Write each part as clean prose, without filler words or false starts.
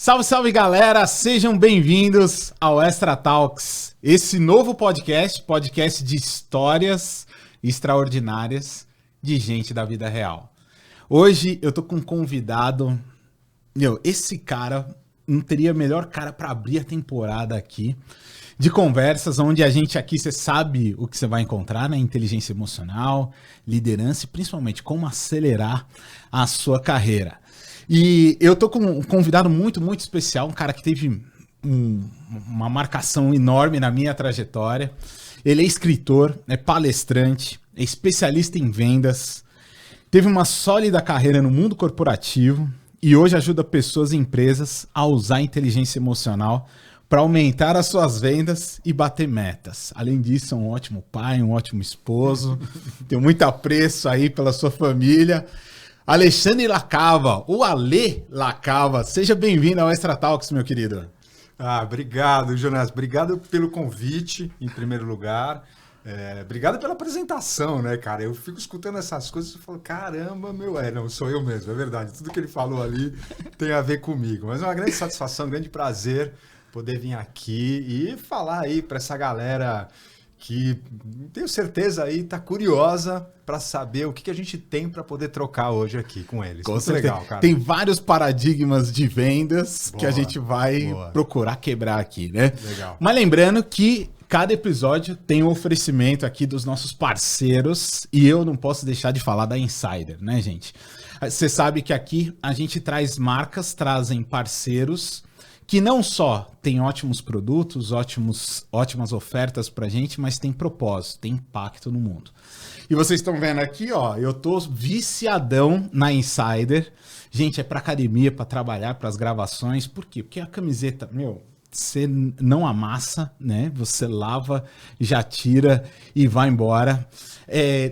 Salve, salve galera, sejam bem-vindos ao Extra Talks, esse novo podcast de histórias extraordinárias de gente da vida real. Hoje eu tô com um convidado, esse cara não teria melhor cara para abrir a temporada aqui, de conversas onde a gente aqui, você sabe o que você vai encontrar, né? Inteligência emocional, liderança e principalmente como acelerar a sua carreira. E eu tô com um convidado muito especial, um cara que teve uma marcação enorme na minha trajetória. Ele é escritor, é palestrante, é especialista em vendas, teve uma sólida carreira no mundo corporativo e hoje ajuda pessoas e empresas a usar a inteligência emocional para aumentar as suas vendas e bater metas. Além disso, é um ótimo pai, um ótimo esposo, tem muito apreço aí pela sua família. Alexandre Lacava, o Ale Lacava, seja bem-vindo ao Extra Talks, meu querido. Obrigado, Jonas. Obrigado pelo convite, em primeiro lugar. Obrigado pela apresentação, né, cara? Eu fico escutando essas coisas e falo, caramba, não, sou eu mesmo, é verdade. Tudo que ele falou ali tem a ver comigo. Mas é uma grande satisfação, um grande prazer poder vir aqui e falar aí para essa galera que tenho certeza aí tá curiosa para saber o que a gente tem para poder trocar hoje aqui com eles. Com certeza. Legal, cara. Tem vários paradigmas de vendas que a gente vai procurar quebrar aqui, né? Legal. Mas lembrando que cada episódio tem um oferecimento aqui dos nossos parceiros e eu não posso deixar de falar da Insider, né, gente? Você sabe que aqui a gente traz marcas, trazem parceiros que não só tem ótimos produtos, ótimas ofertas pra gente, mas tem propósito, tem impacto no mundo. E vocês estão vendo aqui, ó, eu tô viciadão na Insider. Gente, é pra academia, pra trabalhar, pras gravações. Por quê? Porque a camiseta, você não amassa, né? Você lava, já tira e vai embora.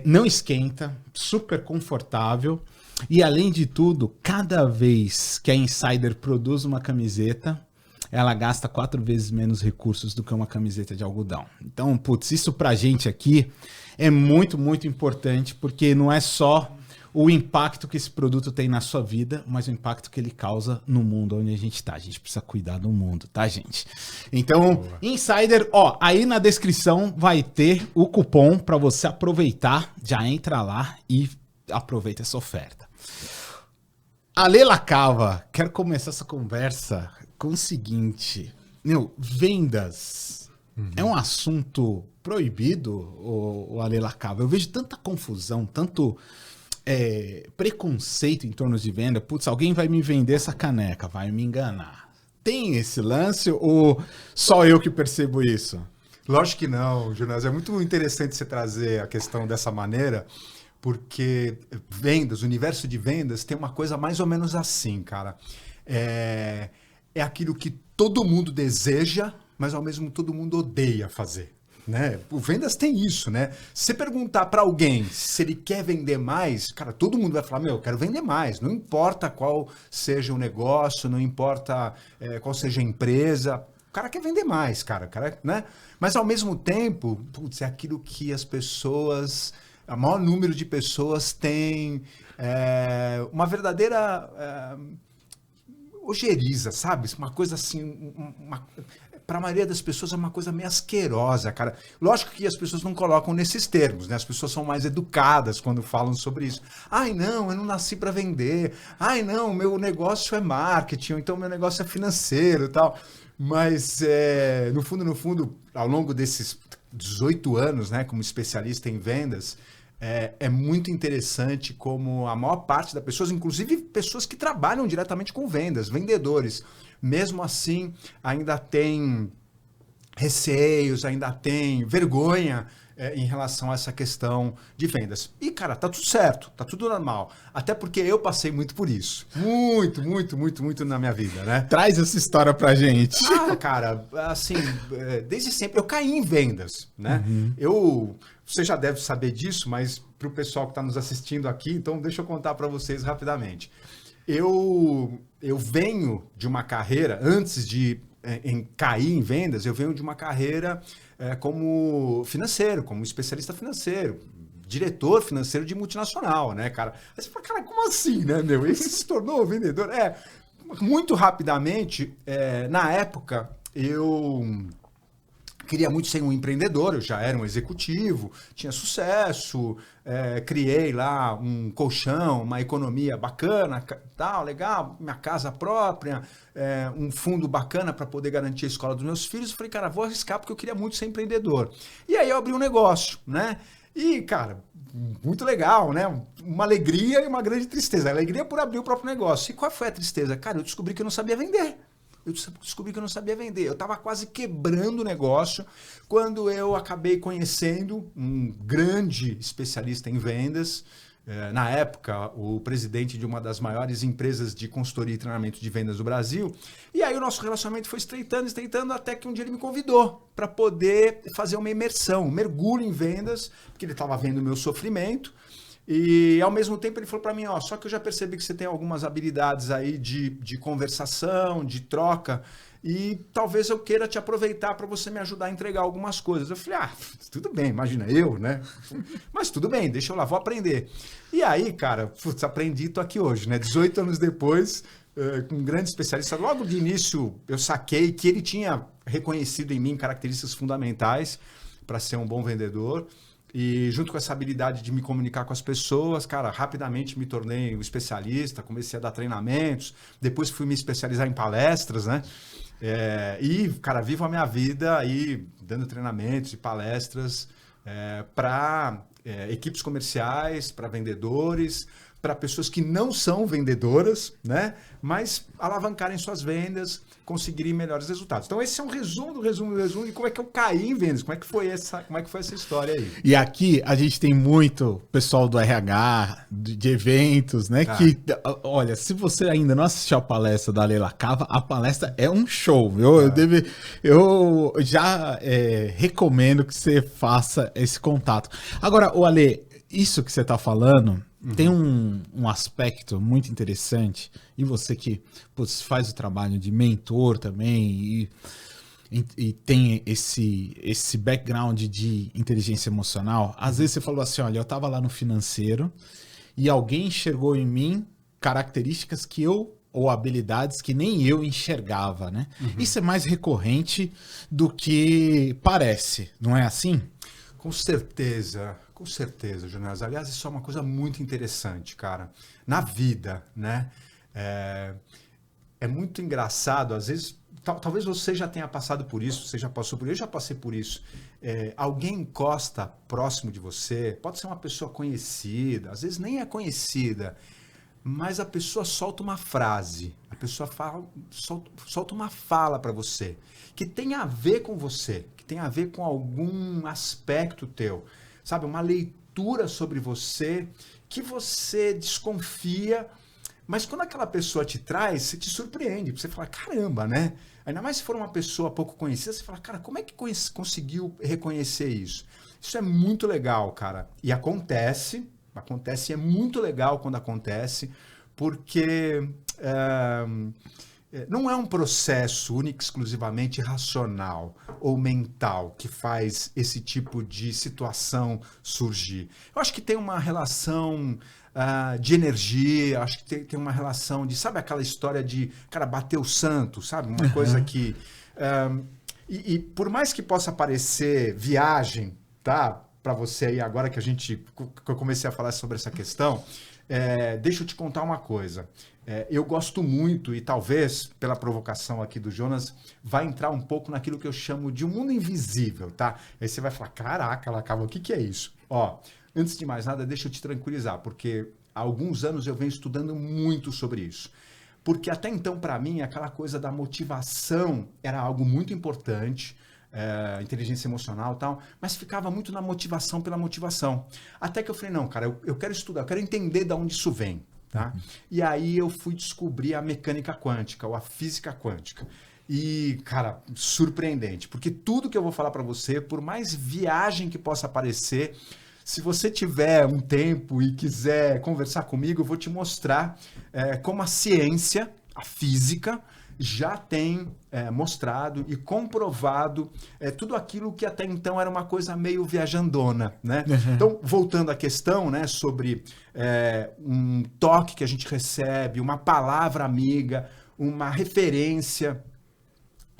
Não esquenta, super confortável. E além de tudo, cada vez que a Insider produz uma camiseta, ela gasta 4 vezes menos recursos do que uma camiseta de algodão. Então, isso pra gente aqui é muito importante, porque não é só o impacto que esse produto tem na sua vida, mas o impacto que ele causa no mundo onde a gente tá. A gente precisa cuidar do mundo, tá, gente? Então, Insider, aí na descrição vai ter o cupom para você aproveitar. Já entra lá e aproveita essa oferta. Ale Lacava, quero começar essa conversa com o seguinte, vendas é um assunto proibido, o Ale Lacava? Eu vejo tanta confusão, tanto preconceito em torno de venda. Alguém vai me vender essa caneca, vai me enganar. Tem esse lance ou só eu que percebo isso? Lógico que não, Jonas. É muito interessante você trazer a questão dessa maneira, porque vendas, o universo de vendas tem uma coisa mais ou menos assim, cara. É aquilo que todo mundo deseja, mas ao mesmo todo mundo odeia fazer, né? O vendas tem isso, né? Se você perguntar para alguém se ele quer vender mais, cara, todo mundo vai falar, eu quero vender mais. Não importa qual seja o negócio, não importa qual seja a empresa, o cara quer vender mais, cara, né? Mas ao mesmo tempo, é aquilo que as pessoas, o maior número de pessoas tem uma verdadeira ojeriza, sabe? Uma coisa assim, para a maioria das pessoas é uma coisa meio asquerosa, cara. Lógico que as pessoas não colocam nesses termos, né? As pessoas são mais educadas quando falam sobre isso. Ai, não, eu não nasci para vender. Ai, não, meu negócio é marketing, ou então meu negócio é financeiro e tal. Mas, no fundo, ao longo desses 18 anos, né, como especialista em vendas, é muito interessante como a maior parte das pessoas, inclusive pessoas que trabalham diretamente com vendas, vendedores, mesmo assim ainda tem receios, ainda tem vergonha em relação a essa questão de vendas. E, cara, tá tudo certo, tá tudo normal. Até porque eu passei muito por isso. Muito na minha vida, né? Traz essa história pra gente. Cara, assim, desde sempre eu caí em vendas, né? Você já deve saber disso, mas para o pessoal que está nos assistindo aqui, então deixa eu contar para vocês rapidamente. Eu venho de uma carreira, antes de cair em vendas, eu venho de uma carreira como financeiro, como especialista financeiro, diretor financeiro de multinacional, né, cara? Aí você fala, cara, como assim, né, meu? Ele se tornou vendedor? muito rapidamente, na época, eu queria muito ser um empreendedor, eu já era um executivo, tinha sucesso, criei lá um colchão, uma economia bacana, tal, legal, minha casa própria, um fundo bacana para poder garantir a escola dos meus filhos. Eu falei, cara, vou arriscar porque eu queria muito ser empreendedor. E aí eu abri um negócio, né? E, cara, muito legal, né? Uma alegria e uma grande tristeza. A alegria por abrir o próprio negócio. E qual foi a tristeza? Cara, eu descobri que eu não sabia vender. Eu estava quase quebrando o negócio quando eu acabei conhecendo um grande especialista em vendas. Na época, o presidente de uma das maiores empresas de consultoria e treinamento de vendas do Brasil. E aí o nosso relacionamento foi estreitando, até que um dia ele me convidou para poder fazer uma imersão, um mergulho em vendas, porque ele estava vendo o meu sofrimento. E ao mesmo tempo ele falou para mim, só que eu já percebi que você tem algumas habilidades aí de conversação, de troca, e talvez eu queira te aproveitar para você me ajudar a entregar algumas coisas. Eu falei, tudo bem, imagina eu, né? Mas tudo bem, deixa eu lá, vou aprender. E aí, cara, aprendi, tô aqui hoje, né? 18 anos depois, com um grande especialista. Logo de início eu saquei que ele tinha reconhecido em mim características fundamentais para ser um bom vendedor. E junto com essa habilidade de me comunicar com as pessoas, cara, rapidamente me tornei um especialista, comecei a dar treinamentos, depois fui me especializar em palestras, né? E, cara, vivo a minha vida aí dando treinamentos e palestras para equipes comerciais, para vendedores, para pessoas que não são vendedoras, né? Mas alavancarem suas vendas, conseguirem melhores resultados. Então esse é um resumo do resumo de como é que eu caí em vendas, como é que foi essa história aí. E aqui a gente tem muito pessoal do RH, de eventos, né? Que, olha, se você ainda não assistiu a palestra da Leila Cava, a palestra é um show, viu? Eu já recomendo que você faça esse contato. Agora, Ale, isso que você está falando tem um aspecto muito interessante, e você que faz o trabalho de mentor também e tem esse background de inteligência emocional. Às vezes você falou assim, olha, eu estava lá no financeiro e alguém enxergou em mim características ou habilidades que nem eu enxergava, né? Isso é mais recorrente do que parece, não é assim? Com certeza, Jonas. Aliás, isso é uma coisa muito interessante, cara. Na vida, né? É muito engraçado, às vezes, talvez você já tenha passado por isso, você já passou por isso, eu já passei por isso. Alguém encosta próximo de você, pode ser uma pessoa conhecida, às vezes nem é conhecida, mas a pessoa solta uma frase, a pessoa solta uma fala para você, que tem a ver com você, que tem a ver com algum aspecto teu, sabe? Uma leitura sobre você que você desconfia, mas quando aquela pessoa te traz, você te surpreende, você fala, caramba, né? Ainda mais se for uma pessoa pouco conhecida, você fala, cara, como é que conseguiu reconhecer isso? Isso é muito legal, cara. E acontece, e é muito legal quando acontece, porque não é um processo único, exclusivamente racional ou mental que faz esse tipo de situação surgir. Eu acho que tem uma relação de energia, acho que tem uma relação de, sabe aquela história de, cara, bater o santo, sabe? Uma coisa que... E por mais que possa parecer viagem, tá? Para você aí, agora que eu comecei a falar sobre essa questão, deixa eu te contar uma coisa. Eu gosto muito, e talvez, pela provocação aqui do Jonas, vai entrar um pouco naquilo que eu chamo de um mundo invisível, tá? Aí você vai falar, caraca, Lacava, o que é isso? Ó, antes de mais nada, deixa eu te tranquilizar, porque há alguns anos eu venho estudando muito sobre isso. Porque até então, para mim, aquela coisa da motivação era algo muito importante, inteligência emocional e tal, mas ficava muito na motivação pela motivação. Até que eu falei, não, cara, eu quero estudar, eu quero entender de onde isso vem. Tá? E aí eu fui descobrir a mecânica quântica, ou a física quântica. E, cara, surpreendente, porque tudo que eu vou falar para você, por mais viagem que possa parecer, se você tiver um tempo e quiser conversar comigo, eu vou te mostrar como a ciência, a física, já tem mostrado e comprovado tudo aquilo que até então era uma coisa meio viajandona, né? Então, voltando à questão, né, sobre um toque que a gente recebe, uma palavra amiga, uma referência,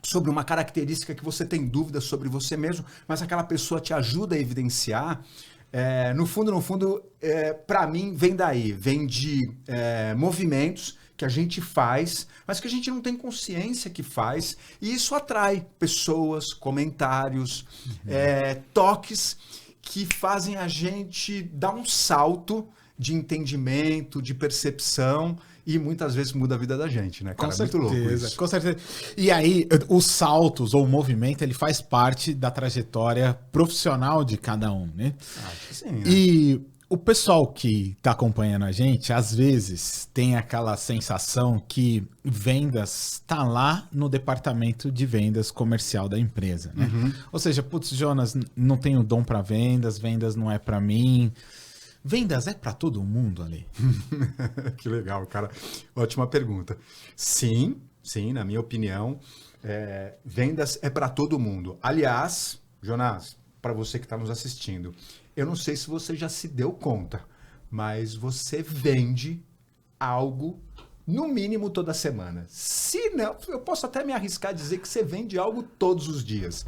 sobre uma característica que você tem dúvidas sobre você mesmo, mas aquela pessoa te ajuda a evidenciar. No fundo, para mim, vem daí. Vem de movimentos que a gente faz, mas que a gente não tem consciência que faz. E isso atrai pessoas, comentários, toques que fazem a gente dar um salto de entendimento, de percepção, e muitas vezes muda a vida da gente, né, cara? Com certeza, muito louco isso. com certeza. E aí, os saltos ou o movimento, ele faz parte da trajetória profissional de cada um, né? Acho que sim, né? E o pessoal que está acompanhando a gente, às vezes, tem aquela sensação que vendas está lá no departamento de vendas comercial da empresa, né? Ou seja, putz, Jonas, não tenho dom para vendas, vendas não é para mim. Vendas é para todo mundo, Ali? Que legal, cara. Ótima pergunta. Sim, na minha opinião, vendas é para todo mundo. Aliás, Jonas, para você que está nos assistindo, eu não sei se você já se deu conta, mas você vende algo, no mínimo, toda semana. Se não, eu posso até me arriscar a dizer que você vende algo todos os dias.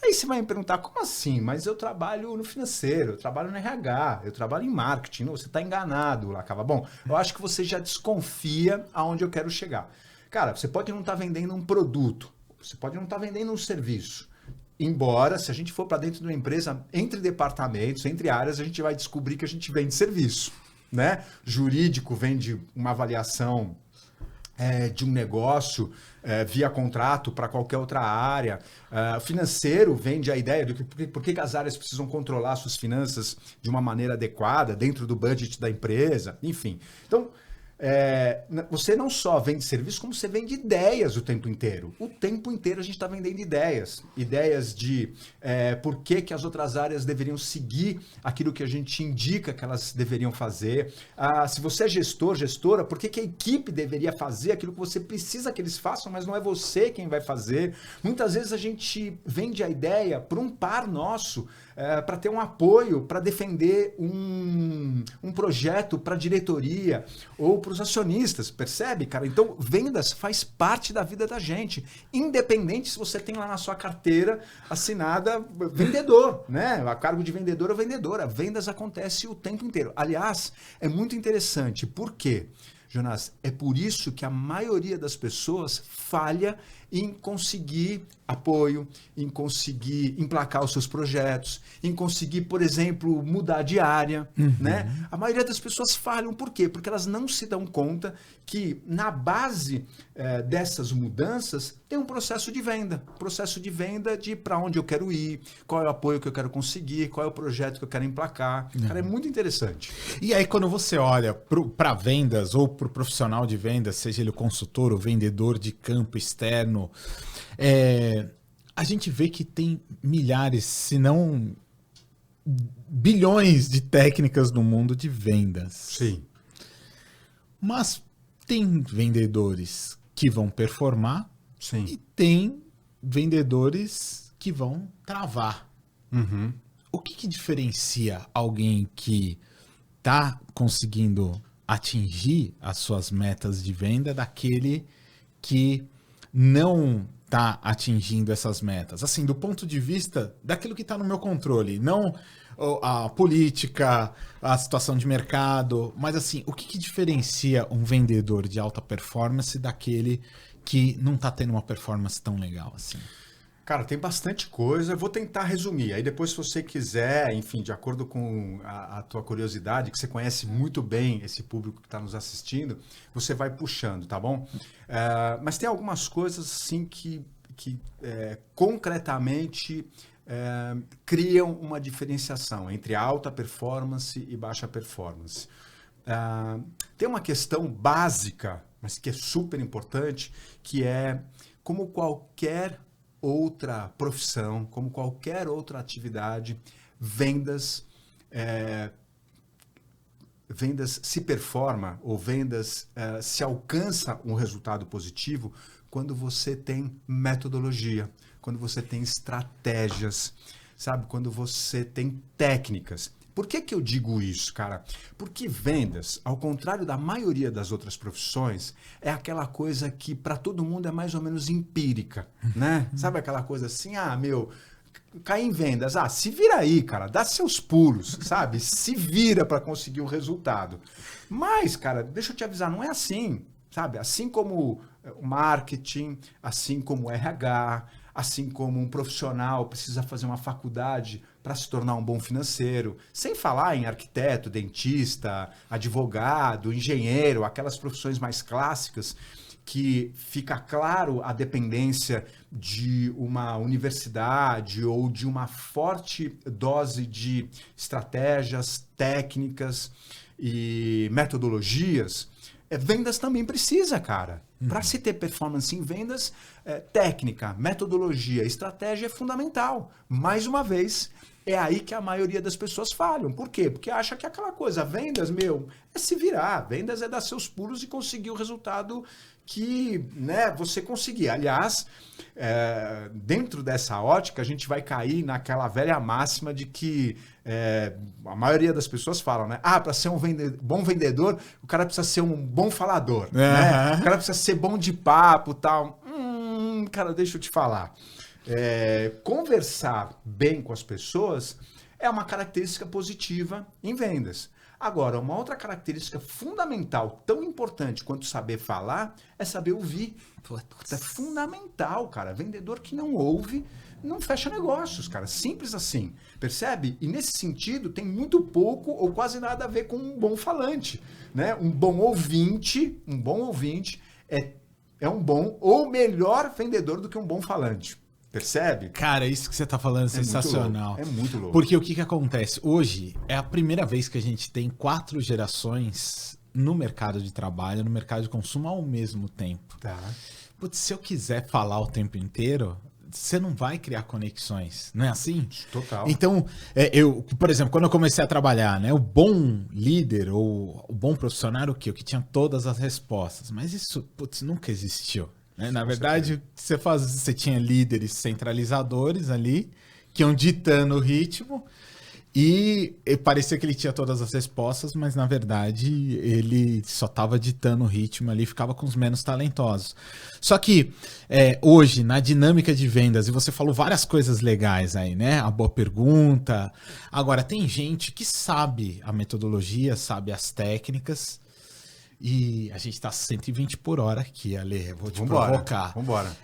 Aí você vai me perguntar, como assim? Mas eu trabalho no financeiro, eu trabalho no RH, eu trabalho em marketing. Não, você está enganado, Lacava. Bom, eu acho que você já desconfia aonde eu quero chegar. Cara, você pode não estar vendendo um produto, você pode não estar vendendo um serviço. Embora, se a gente for para dentro de uma empresa, entre departamentos, entre áreas, a gente vai descobrir que a gente vende serviço, né? Jurídico vende uma avaliação de um negócio via contrato para qualquer outra área. Financeiro vende a ideia de por que as áreas precisam controlar suas finanças de uma maneira adequada, dentro do budget da empresa, enfim. Então, você não só vende serviço, como você vende ideias o tempo inteiro. O tempo inteiro a gente está vendendo ideias. Ideias de por que as outras áreas deveriam seguir aquilo que a gente indica que elas deveriam fazer. Se você é gestor, gestora, por que a equipe deveria fazer aquilo que você precisa que eles façam, mas não é você quem vai fazer. Muitas vezes a gente vende a ideia para um par nosso, para ter um apoio, para defender um projeto para a diretoria ou para os acionistas, percebe, cara? Então, vendas faz parte da vida da gente, independente se você tem lá na sua carteira assinada vendedor, né? A cargo de vendedor ou vendedora. Vendas acontece o tempo inteiro. Aliás, é muito interessante. Por quê, Jonas? É por isso que a maioria das pessoas falha em conseguir apoio, em conseguir emplacar os seus projetos, em conseguir, por exemplo, mudar de área, né? A maioria das pessoas falham. Por quê? Porque elas não se dão conta que na base dessas mudanças tem um processo de venda. Processo de venda de para onde eu quero ir, qual é o apoio que eu quero conseguir, qual é o projeto que eu quero emplacar. Cara, é muito interessante. E aí, quando você olha para vendas ou para o profissional de vendas, seja ele o consultor, o vendedor de campo externo, a gente vê que tem milhares, se não bilhões de técnicas no mundo de vendas. Sim. Mas tem vendedores que vão performar. Sim. E tem vendedores que vão travar. O que diferencia alguém que está conseguindo atingir as suas metas de venda daquele que não está atingindo essas metas? Assim, do ponto de vista daquilo que está no meu controle, não a política, a situação de mercado, mas assim, o que diferencia um vendedor de alta performance daquele que não está tendo uma performance tão legal assim? Cara, tem bastante coisa. Eu vou tentar resumir. Aí depois, se você quiser, enfim, de acordo com a tua curiosidade, que você conhece muito bem esse público que está nos assistindo, você vai puxando, tá bom? Mas tem algumas coisas, assim, que concretamente criam uma diferenciação entre alta performance e baixa performance. Tem uma questão básica, mas que é super importante, que é como qualquer outra profissão, como qualquer outra atividade, vendas se performa ou vendas se alcança um resultado positivo quando você tem metodologia, quando você tem estratégias, sabe? Quando você tem técnicas. Por que que eu digo isso, cara? Porque vendas, ao contrário da maioria das outras profissões, é aquela coisa que para todo mundo é mais ou menos empírica, né? Sabe aquela coisa assim, cair em vendas, se vira aí, cara, dá seus pulos, sabe? Se vira para conseguir o resultado. Mas, cara, deixa eu te avisar, não é assim, sabe? Assim como o marketing, assim como o RH, assim como um profissional precisa fazer uma faculdade para se tornar um bom financeiro, sem falar em arquiteto, dentista, advogado, engenheiro, aquelas profissões mais clássicas que fica claro a dependência de uma universidade ou de uma forte dose de estratégias, técnicas e metodologias. Vendas também precisa, cara. Para se ter performance em vendas, técnica, metodologia, estratégia é fundamental. Mais uma vez, é aí que a maioria das pessoas falham. Por quê? Porque acha que aquela coisa, vendas, é se virar. Vendas é dar seus pulos e conseguir o resultado que, né, você conseguir. Aliás, dentro dessa ótica, a gente vai cair naquela velha máxima de que a maioria das pessoas falam, né? Para ser um bom vendedor, o cara precisa ser um bom falador. Né? O cara precisa ser bom de papo e tal. Cara, deixa eu te falar. Conversar bem com as pessoas é uma característica positiva em vendas. Agora, uma outra característica fundamental, tão importante quanto saber falar, é saber ouvir. É fundamental, cara. Vendedor que não ouve, não fecha negócios, cara. Simples assim. Percebe? E nesse sentido, tem muito pouco ou quase nada a ver com um bom falante. Né? Um bom ouvinte é um bom ou melhor vendedor do que um bom falante. Percebe? Cara, isso que você tá falando é sensacional. É muito louco. Porque o que acontece? Hoje é a primeira vez que a gente tem 4 gerações no mercado de trabalho, no mercado de consumo ao mesmo tempo. Tá. Putz, se eu quiser falar o tempo inteiro, você não vai criar conexões, não é assim? Total. Então, por exemplo, quando eu comecei a trabalhar, né, o bom líder ou o bom profissional era o quê? O que tinha todas as respostas. Mas isso, putz, nunca existiu. Né? Na verdade, você tinha líderes centralizadores ali, que iam ditando o ritmo, e parecia que ele tinha todas as respostas, mas na verdade ele só estava ditando o ritmo ali, ficava com os menos talentosos. Só que hoje, na dinâmica de vendas, e você falou várias coisas legais aí, né? A boa pergunta. Agora, tem gente que sabe a metodologia, sabe as técnicas, e a gente tá 120 por hora aqui, Ale. Vou te provocar. Vambora.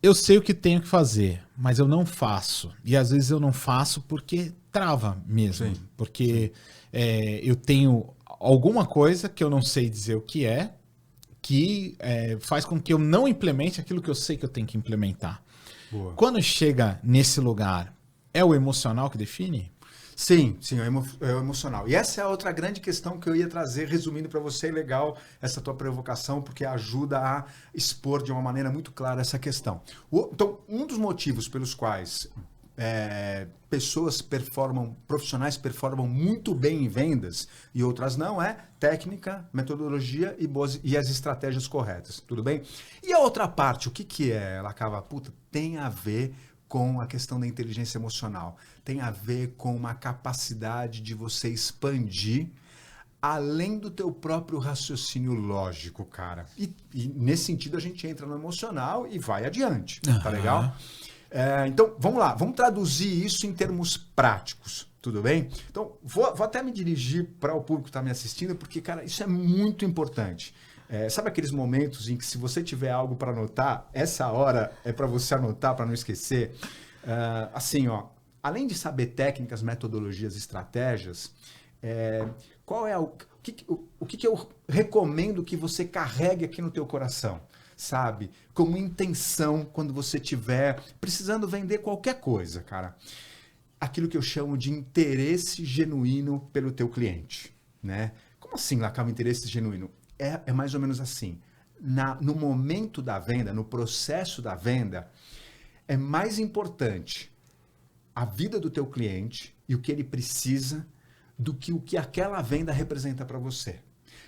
Eu sei o que tenho que fazer, mas eu não faço. E às vezes eu não faço porque trava mesmo. Sim. Porque eu tenho alguma coisa que eu não sei dizer o que que faz com que eu não implemente aquilo que eu sei que eu tenho que implementar. Boa. Quando chega nesse lugar, é o emocional que define? Sim, é o emocional. E essa é a outra grande questão que eu ia trazer, resumindo para você, legal essa tua provocação, porque ajuda a expor de uma maneira muito clara essa questão. Então, um dos motivos pelos quais profissionais performam muito bem em vendas e outras não, é técnica, metodologia e as estratégias corretas, tudo bem? E a outra parte, o que é, Lacava? Tem a ver com a questão da inteligência emocional. Tem a ver com uma capacidade de você expandir além do teu próprio raciocínio lógico, cara. E nesse sentido a gente entra no emocional e vai adiante, tá legal? Então, vamos lá. Vamos traduzir isso em termos práticos, tudo bem? Então, vou até me dirigir para o público que está me assistindo, porque, cara, isso é muito importante. Sabe aqueles momentos em que se você tiver algo para anotar, essa hora é para você anotar, para não esquecer? Assim, ó, além de saber técnicas, metodologias, estratégias, qual é o que eu recomendo que você carregue aqui no teu coração? Sabe? Como intenção quando você estiver precisando vender qualquer coisa, cara. Aquilo que eu chamo de interesse genuíno pelo teu cliente, né? Como assim, Lacava, interesse genuíno? É mais ou menos assim. No momento da venda, no processo da venda, é mais importante a vida do teu cliente e o que ele precisa do que o que aquela venda representa para você.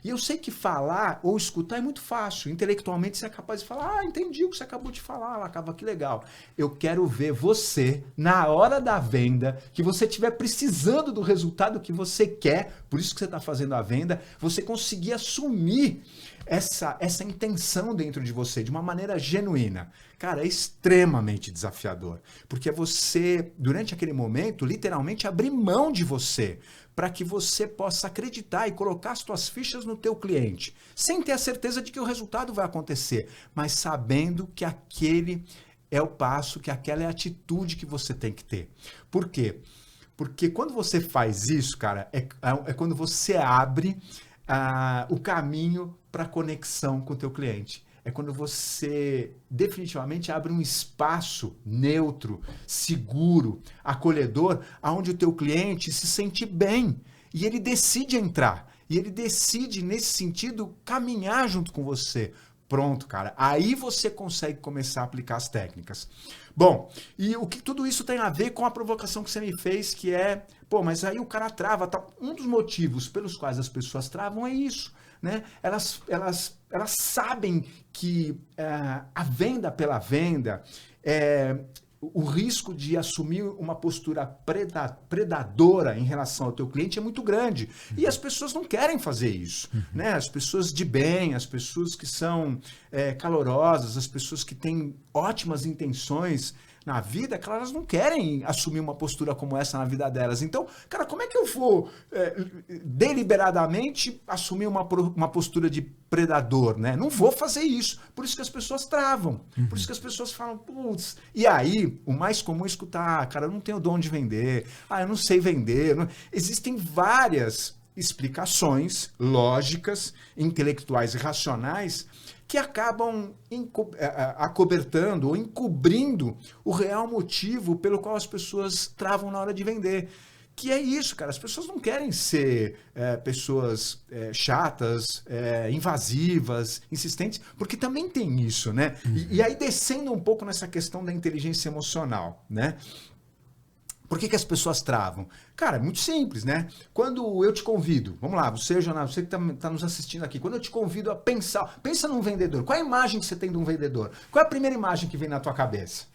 E eu sei que falar ou escutar é muito fácil. Intelectualmente você é capaz de falar, entendi o que você acabou de falar, acaba que legal. Eu quero ver você, na hora da venda, que você estiver precisando do resultado que você quer, por isso que você está fazendo a venda, você conseguir assumir essa intenção dentro de você de uma maneira genuína. Cara, é extremamente desafiador, porque você, durante aquele momento, literalmente abrir mão de você para que você possa acreditar e colocar as suas fichas no teu cliente, sem ter a certeza de que o resultado vai acontecer, mas sabendo que aquele é o passo, que aquela é a atitude que você tem que ter. Por quê? Porque quando você faz isso, cara, é quando você abre o caminho para conexão com o teu cliente. É quando você definitivamente abre um espaço neutro, seguro, acolhedor, onde o teu cliente se sente bem e ele decide entrar. E ele decide, nesse sentido, caminhar junto com você. Pronto, cara. Aí você consegue começar a aplicar as técnicas. Bom, e o que tudo isso tem a ver com a provocação que você me fez, que é, mas aí o cara trava. Tá? Um dos motivos pelos quais as pessoas travam é isso. Né? Elas sabem que a venda pela venda, o risco de assumir uma postura predadora em relação ao teu cliente é muito grande. E as pessoas não querem fazer isso. Né? As pessoas de bem, as pessoas que são calorosas, as pessoas que têm ótimas intenções na vida, que elas não querem assumir uma postura como essa na vida delas. Então, cara, como é que eu vou deliberadamente assumir uma postura de predador, né? Não vou fazer isso. Por isso que as pessoas travam. Por isso que as pessoas falam, putz. E aí, o mais comum é escutar, cara, eu não tenho dom de vender, eu não sei vender. Não... Existem várias explicações lógicas, intelectuais e racionais que acabam acobertando ou encobrindo o real motivo pelo qual as pessoas travam na hora de vender. Que é isso, cara. As pessoas não querem ser pessoas chatas, invasivas, insistentes, porque também tem isso, né? E aí, descendo um pouco nessa questão da inteligência emocional, né? Por que as pessoas travam? Cara, é muito simples, né? Quando eu te convido, vamos lá, você que está nos assistindo aqui, quando eu te convido a pensa num vendedor. Qual é a imagem que você tem de um vendedor? Qual é a primeira imagem que vem na tua cabeça?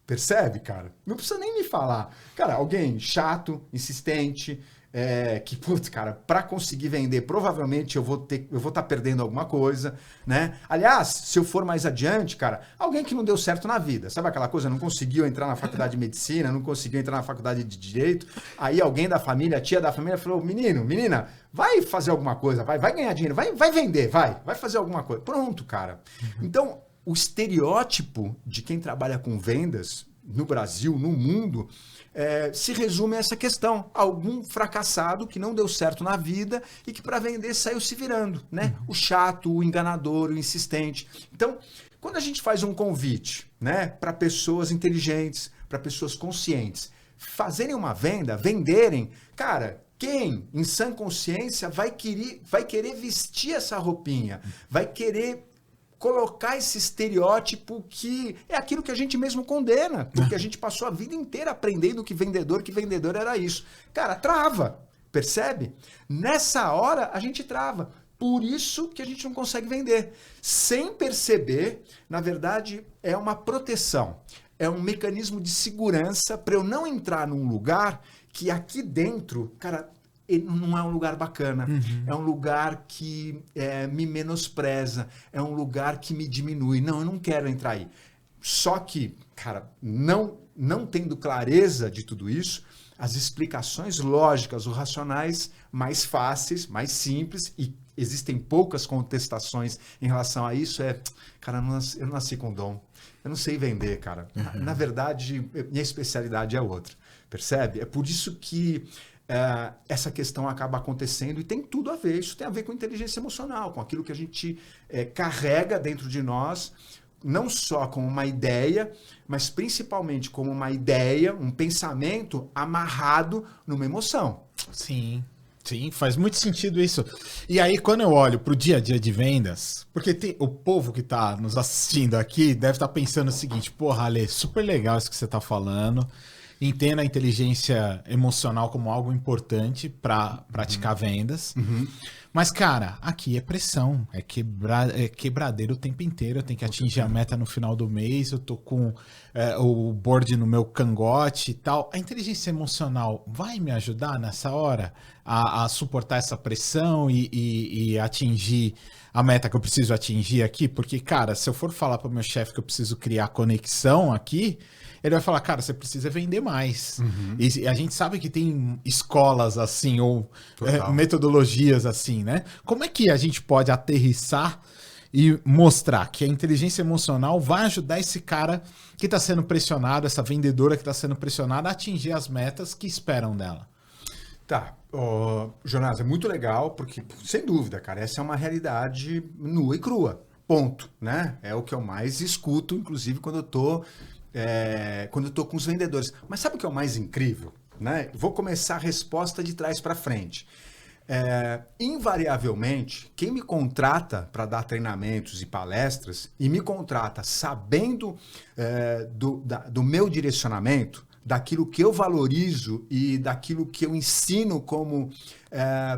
Percebe, cara? Não precisa nem me falar. Cara, alguém chato, insistente, que, putz, cara, para conseguir vender, provavelmente eu vou estar perdendo alguma coisa, né? Aliás, se eu for mais adiante, cara, alguém que não deu certo na vida, sabe aquela coisa, não conseguiu entrar na faculdade de medicina, não conseguiu entrar na faculdade de direito, aí alguém da família, a tia da família falou, menina, vai fazer alguma coisa, vai ganhar dinheiro, vai vender, vai fazer alguma coisa. Pronto, cara. Então, o estereótipo de quem trabalha com vendas no Brasil, no mundo, se resume a essa questão. Algum fracassado que não deu certo na vida e que para vender saiu se virando, né? O chato, o enganador, o insistente. Então, quando a gente faz um convite, né, para pessoas inteligentes, para pessoas conscientes, fazerem uma venda, venderem, cara, quem, em sã consciência, vai querer vestir essa roupinha, vai querer colocar esse estereótipo que é aquilo que a gente mesmo condena, porque a gente passou a vida inteira aprendendo que vendedor era isso. Cara, trava, percebe? Nessa hora a gente trava. Por isso que a gente não consegue vender. Sem perceber, na verdade, é uma proteção. É um mecanismo de segurança para eu não entrar num lugar que aqui dentro, cara, não é um lugar bacana, é um lugar que me menospreza, é um lugar que me diminui. Não, eu não quero entrar aí. Só que, cara, não tendo clareza de tudo isso, as explicações lógicas ou racionais mais fáceis, mais simples, e existem poucas contestações em relação a isso, cara, eu não nasci com dom, eu não sei vender, cara. Na verdade, minha especialidade é outra, percebe? É por isso que essa questão acaba acontecendo e tem tudo a ver. Isso tem a ver com inteligência emocional, com aquilo que a gente carrega dentro de nós, não só como uma ideia, mas principalmente como uma ideia, um pensamento amarrado numa emoção. Sim, faz muito sentido isso. E aí, quando eu olho para o dia a dia de vendas, porque o povo que está nos assistindo aqui deve estar pensando o seguinte, porra, Ale, super legal isso que você está falando, entenda a inteligência emocional como algo importante para praticar vendas. Mas, cara, aqui é pressão, é quebradeiro o tempo inteiro, eu tenho que atingir a meta no final do mês, eu tô com o board no meu cangote e tal. A inteligência emocional vai me ajudar nessa hora a suportar essa pressão e atingir a meta que eu preciso atingir aqui? Porque, cara, se eu for falar para o meu chefe que eu preciso criar conexão aqui, ele vai falar, cara, você precisa vender mais. E a gente sabe que tem escolas assim, ou metodologias assim, né? Como é que a gente pode aterrissar e mostrar que a inteligência emocional vai ajudar esse cara que está sendo pressionado, essa vendedora que está sendo pressionada a atingir as metas que esperam dela? Tá, Jonas, é muito legal, porque, sem dúvida, cara, essa é uma realidade nua e crua, ponto, né? É o que eu mais escuto, inclusive, quando eu tô com os vendedores. Mas sabe o que é o mais incrível? Né? Vou começar a resposta de trás para frente. Invariavelmente, quem me contrata para dar treinamentos e palestras, e me contrata sabendo do meu direcionamento, daquilo que eu valorizo e daquilo que eu ensino como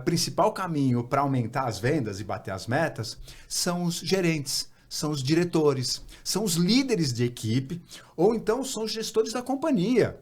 principal caminho para aumentar as vendas e bater as metas, são os gerentes, são os diretores, são os líderes de equipe, ou então são os gestores da companhia,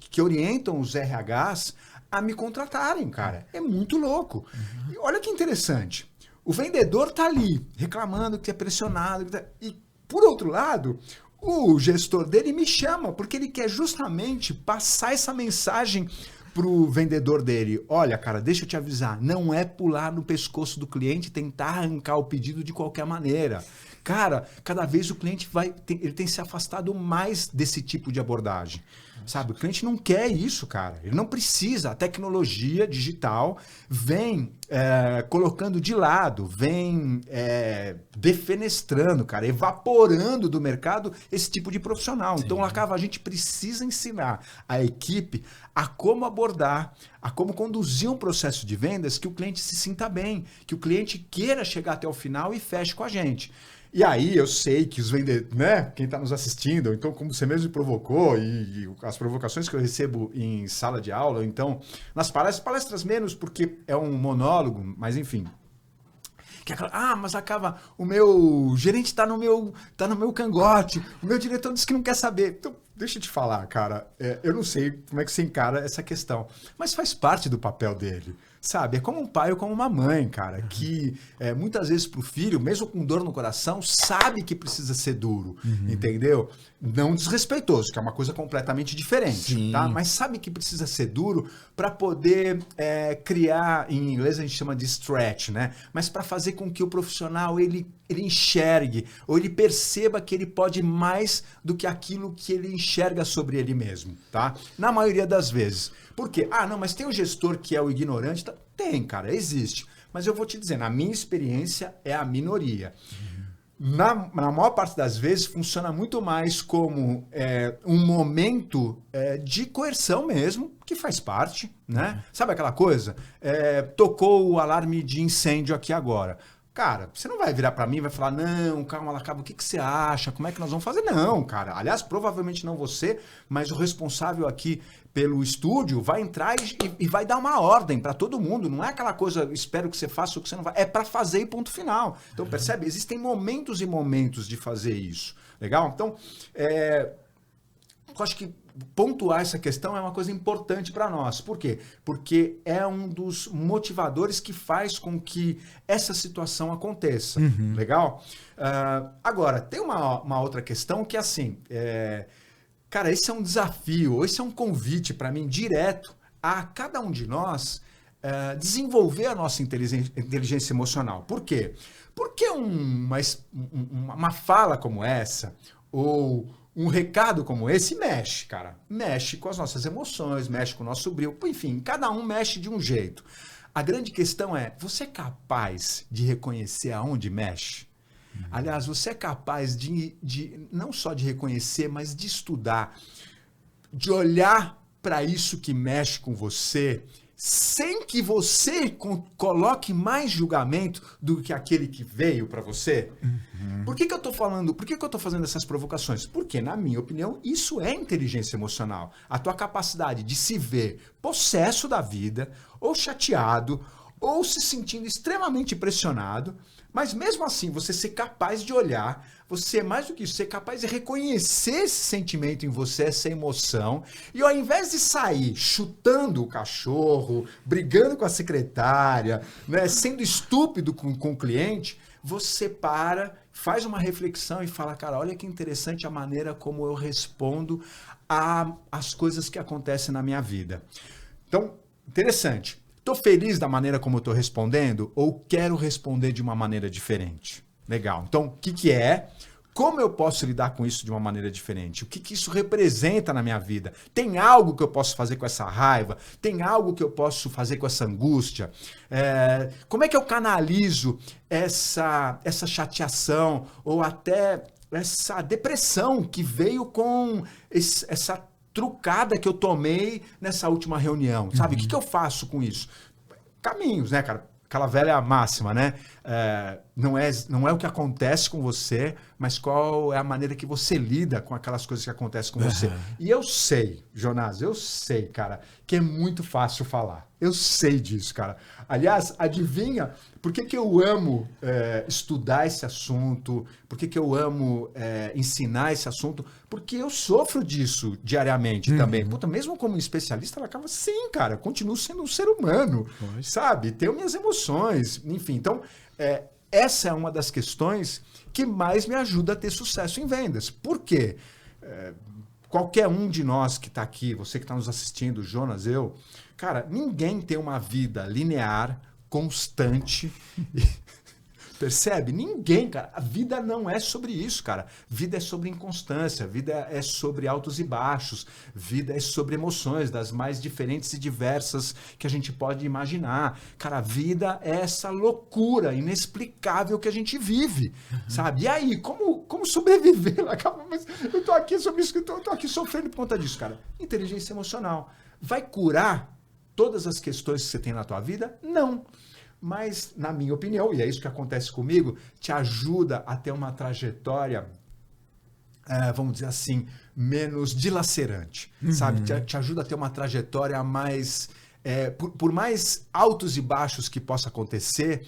que orientam os RHs a me contratarem, cara. É muito louco. E olha que interessante. O vendedor tá ali, reclamando que é pressionado. E, por outro lado, o gestor dele me chama, porque ele quer justamente passar essa mensagem pro vendedor dele. Olha, cara, deixa eu te avisar, não é pular no pescoço do cliente e tentar arrancar o pedido de qualquer maneira. Cara, cada vez o cliente ele tem se afastado mais desse tipo de abordagem. Sabe, o cliente não quer isso, cara. Ele não precisa. A tecnologia digital vem colocando de lado, vem defenestrando, cara, evaporando do mercado esse tipo de profissional. Sim. Então, Lacava, a gente precisa ensinar a equipe a como abordar, a como conduzir um processo de vendas que o cliente se sinta bem, que o cliente queira chegar até o final e feche com a gente. E aí eu sei que os vendedores, né, quem está nos assistindo, então como você mesmo provocou e as provocações que eu recebo em sala de aula, então nas palestras menos porque é um monólogo, mas enfim. Que é aquela, mas acaba, o meu gerente está no meu cangote, o meu diretor disse que não quer saber. Então, deixa eu te falar, cara, eu não sei como é que você encara essa questão, mas faz parte do papel dele. Sabe, é como um pai ou como uma mãe, cara, que muitas vezes pro filho, mesmo com dor no coração, sabe que precisa ser duro, entendeu? Não desrespeitoso, que é uma coisa completamente diferente, sim, tá? Mas sabe que precisa ser duro para poder criar, em inglês a gente chama de stretch, né? Mas para fazer com que o profissional, ele enxergue, ou ele perceba que ele pode mais do que aquilo que ele enxerga sobre ele mesmo, tá? Na maioria das vezes. Por quê? Não, mas tem o gestor que é o ignorante? Tem, cara, existe. Mas eu vou te dizer, na minha experiência, é a minoria. Na maior parte das vezes, funciona muito mais como um momento de coerção mesmo, que faz parte, né? Sabe aquela coisa? Tocou o alarme de incêndio aqui agora. Cara, você não vai virar para mim e vai falar, não, calma, Lacaba, o que você acha? Como é que nós vamos fazer? Não, cara. Aliás, provavelmente não você, mas o responsável aqui pelo estúdio vai entrar e vai dar uma ordem para todo mundo. Não é aquela coisa, espero que você faça o que você não vai. É para fazer e ponto final. Então, percebe? Existem momentos e momentos de fazer isso. Legal? Então, eu acho que pontuar essa questão é uma coisa importante para nós. Por quê? Porque é um dos motivadores que faz com que essa situação aconteça. Legal? Agora, tem uma outra questão que é assim, cara, esse é um desafio, esse é um convite para mim direto a cada um de nós desenvolver a nossa inteligência emocional. Por quê? Porque uma fala como essa, ou um recado como esse mexe, cara. Mexe com as nossas emoções, mexe com o nosso brilho. Enfim, cada um mexe de um jeito. A grande questão é, você é capaz de reconhecer aonde mexe? Aliás, você é capaz de não só de reconhecer, mas de estudar, de olhar para isso que mexe com você, sem que você coloque mais julgamento do que aquele que veio para você? Por que eu estou falando? Por que eu estou fazendo essas provocações? Porque, na minha opinião, isso é inteligência emocional. A tua capacidade de se ver possesso da vida, ou chateado, ou se sentindo extremamente pressionado, mas mesmo assim você ser capaz de olhar, você mais do que isso, ser capaz de reconhecer esse sentimento em você, essa emoção, e ao invés de sair chutando o cachorro, brigando com a secretária, né, sendo estúpido com o cliente, você para, faz uma reflexão e fala, cara, olha que interessante a maneira como eu respondo às coisas que acontecem na minha vida. Então, interessante. Estou feliz da maneira como eu estou respondendo ou quero responder de uma maneira diferente? Legal. Então, o que é? Como eu posso lidar com isso de uma maneira diferente? O que isso representa na minha vida? Tem algo que eu posso fazer com essa raiva? Tem algo que eu posso fazer com essa angústia? Como é que eu canalizo essa chateação ou até essa depressão que veio com essa trucada que eu tomei nessa última reunião, sabe? O que eu faço com isso? Caminhos, né, cara? Aquela velha máxima, né? Não é o que acontece com você, mas qual é a maneira que você lida com aquelas coisas que acontecem com você. E eu sei, Jonas, cara, que é muito fácil falar. Eu sei disso, cara. Aliás, adivinha por que eu amo estudar esse assunto? Por que eu amo ensinar esse assunto? Porque eu sofro disso diariamente também. Puta, mesmo como especialista, ela acaba sim, cara. Eu continuo sendo um ser humano, sabe? Tenho minhas emoções, enfim. Então, essa é uma das questões que mais me ajuda a ter sucesso em vendas. Por quê? Qualquer um de nós que está aqui, você que está nos assistindo, Jonas, eu, cara, ninguém tem uma vida linear, constante. Percebe? Ninguém, cara. A vida não é sobre isso, cara. Vida é sobre inconstância, vida é sobre altos e baixos, vida é sobre emoções das mais diferentes e diversas que a gente pode imaginar. Cara, a vida é essa loucura inexplicável que a gente vive, sabe? E aí, como sobreviver? Mas eu tô aqui sobre isso, eu tô aqui sofrendo por conta disso, cara. Inteligência emocional. Vai curar todas as questões que você tem na tua vida? Não. Mas, na minha opinião, e é isso que acontece comigo, te ajuda a ter uma trajetória, vamos dizer assim, menos dilacerante, sabe? Te ajuda a ter uma trajetória mais... por mais altos e baixos que possa acontecer,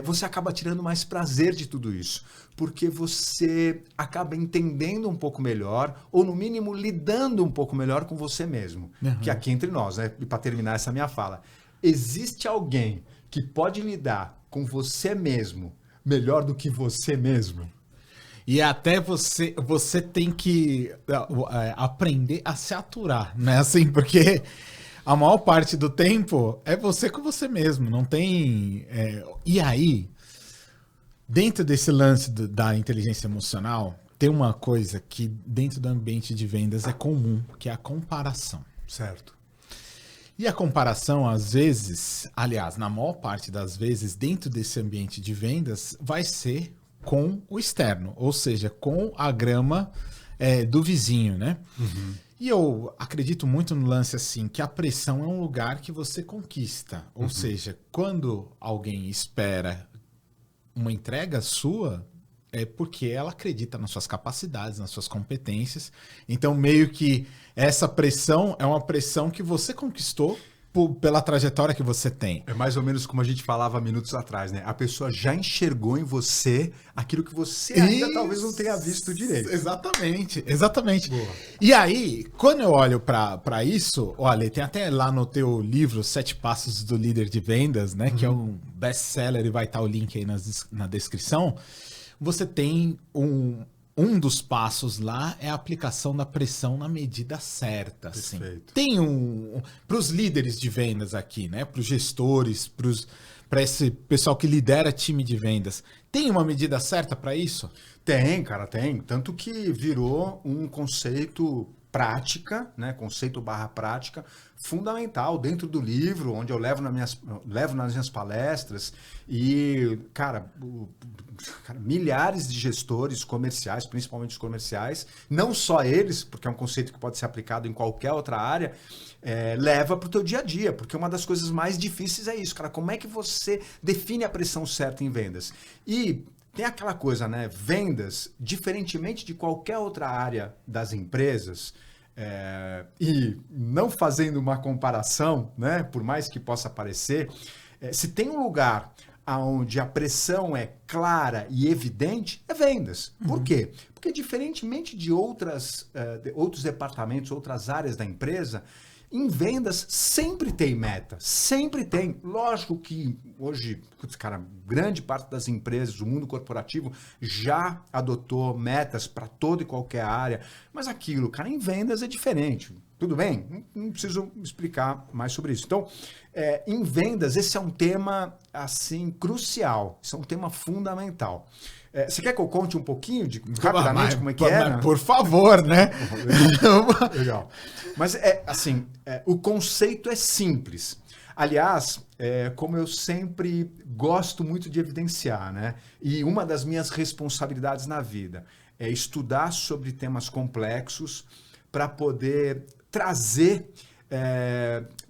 você acaba tirando mais prazer de tudo isso, porque você acaba entendendo um pouco melhor, ou no mínimo lidando um pouco melhor com você mesmo. Que aqui entre nós, né? E para terminar essa minha fala, existe alguém que pode lidar com você mesmo melhor do que você mesmo? E até você tem que aprender a se aturar, né? Assim, porque a maior parte do tempo é você com você mesmo, não tem... E aí, dentro desse lance da inteligência emocional, tem uma coisa que dentro do ambiente de vendas é comum, que é a comparação. Certo. E a comparação, às vezes, aliás, na maior parte das vezes, dentro desse ambiente de vendas, vai ser com o externo, ou seja, com a grama do vizinho, né? E eu acredito muito no lance assim, que a pressão é um lugar que você conquista. Ou seja, quando alguém espera uma entrega sua, é porque ela acredita nas suas capacidades, nas suas competências. Então, meio que essa pressão é uma pressão que você conquistou pela trajetória que você tem. É mais ou menos como a gente falava minutos atrás, né? A pessoa já enxergou em você aquilo que você ainda talvez não tenha visto direito. Exatamente, exatamente. Boa. E aí, quando eu olho para isso, olha, tem até lá no teu livro 7 Passos do Líder de Vendas, né? Que é um best-seller e vai estar o link aí na descrição. Você tem um dos passos lá é a aplicação da pressão na medida certa. Assim. Tem para os líderes de vendas aqui, né? Para os gestores, para esse pessoal que lidera time de vendas. Tem uma medida certa para isso? Tem, cara, tem. Tanto que virou um conceito prática, né? Conceito / prática fundamental dentro do livro, onde eu levo nas minhas palestras e, cara, milhares de gestores comerciais, principalmente os comerciais, não só eles, porque é um conceito que pode ser aplicado em qualquer outra área, leva para o teu dia a dia, porque uma das coisas mais difíceis é isso, cara, como é que você define a pressão certa em vendas? E tem aquela coisa, né, vendas, diferentemente de qualquer outra área das empresas, e não fazendo uma comparação, né, por mais que possa parecer, Se tem um lugar onde a pressão é clara e evidente, é vendas. Por quê? Porque diferentemente de outros departamentos, outras áreas da empresa, em vendas sempre tem meta, sempre tem. Lógico que hoje, cara, grande parte das empresas, o mundo corporativo já adotou metas para toda e qualquer área, mas aquilo, cara, em vendas é diferente. Tudo bem? Não preciso explicar mais sobre isso. Então, em vendas, esse é um tema, assim, crucial. Isso é um tema fundamental. Você quer que eu conte um pouquinho, rapidamente, como é que é? Por favor, né? Legal. Mas, o conceito é simples. Aliás, como eu sempre gosto muito de evidenciar, né? E uma das minhas responsabilidades na vida é estudar sobre temas complexos para poder trazer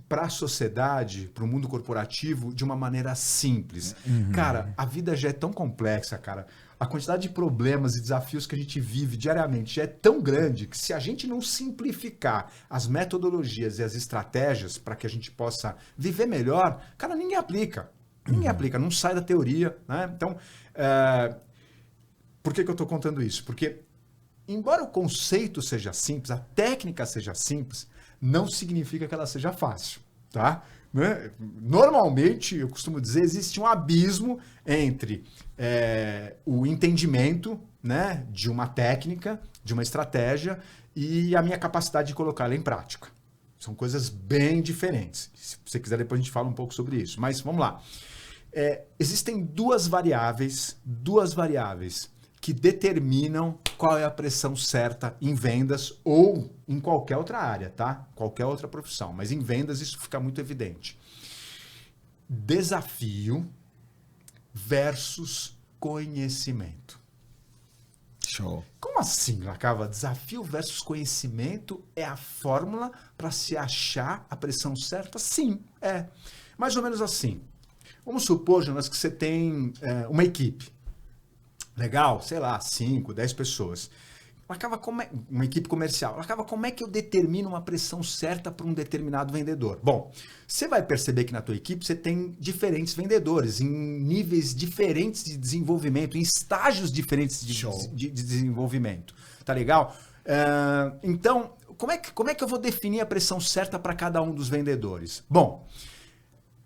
para a sociedade, para o mundo corporativo, de uma maneira simples. Cara, a vida já é tão complexa, cara. A quantidade de problemas e desafios que a gente vive diariamente já é tão grande que se a gente não simplificar as metodologias e as estratégias para que a gente possa viver melhor, cara, ninguém aplica. Ninguém aplica, não sai da teoria, né? Então, por que eu estou contando isso? Porque, embora o conceito seja simples, a técnica seja simples, não significa que ela seja fácil, tá? Né? Normalmente, eu costumo dizer, existe um abismo entre o entendimento, né, de uma técnica, de uma estratégia e a minha capacidade de colocá-la em prática. São coisas bem diferentes. Se você quiser, depois a gente fala um pouco sobre isso. Mas vamos lá. Existem duas variáveis que determinam qual é a pressão certa em vendas ou em qualquer outra área, tá? Qualquer outra profissão. Mas em vendas isso fica muito evidente. Desafio versus conhecimento. Show. Como assim, Lacava? Desafio versus conhecimento é a fórmula para se achar a pressão certa? Sim, é. Mais ou menos assim. Vamos supor, Jonas, que você tem uma equipe. Legal, sei lá, 5, 10 pessoas. Uma equipe comercial. Como é que eu determino uma pressão certa para um determinado vendedor? Bom, você vai perceber que na tua equipe você tem diferentes vendedores, em níveis diferentes de desenvolvimento, em estágios diferentes de desenvolvimento. Tá legal? Então, como é que eu vou definir a pressão certa para cada um dos vendedores? Bom,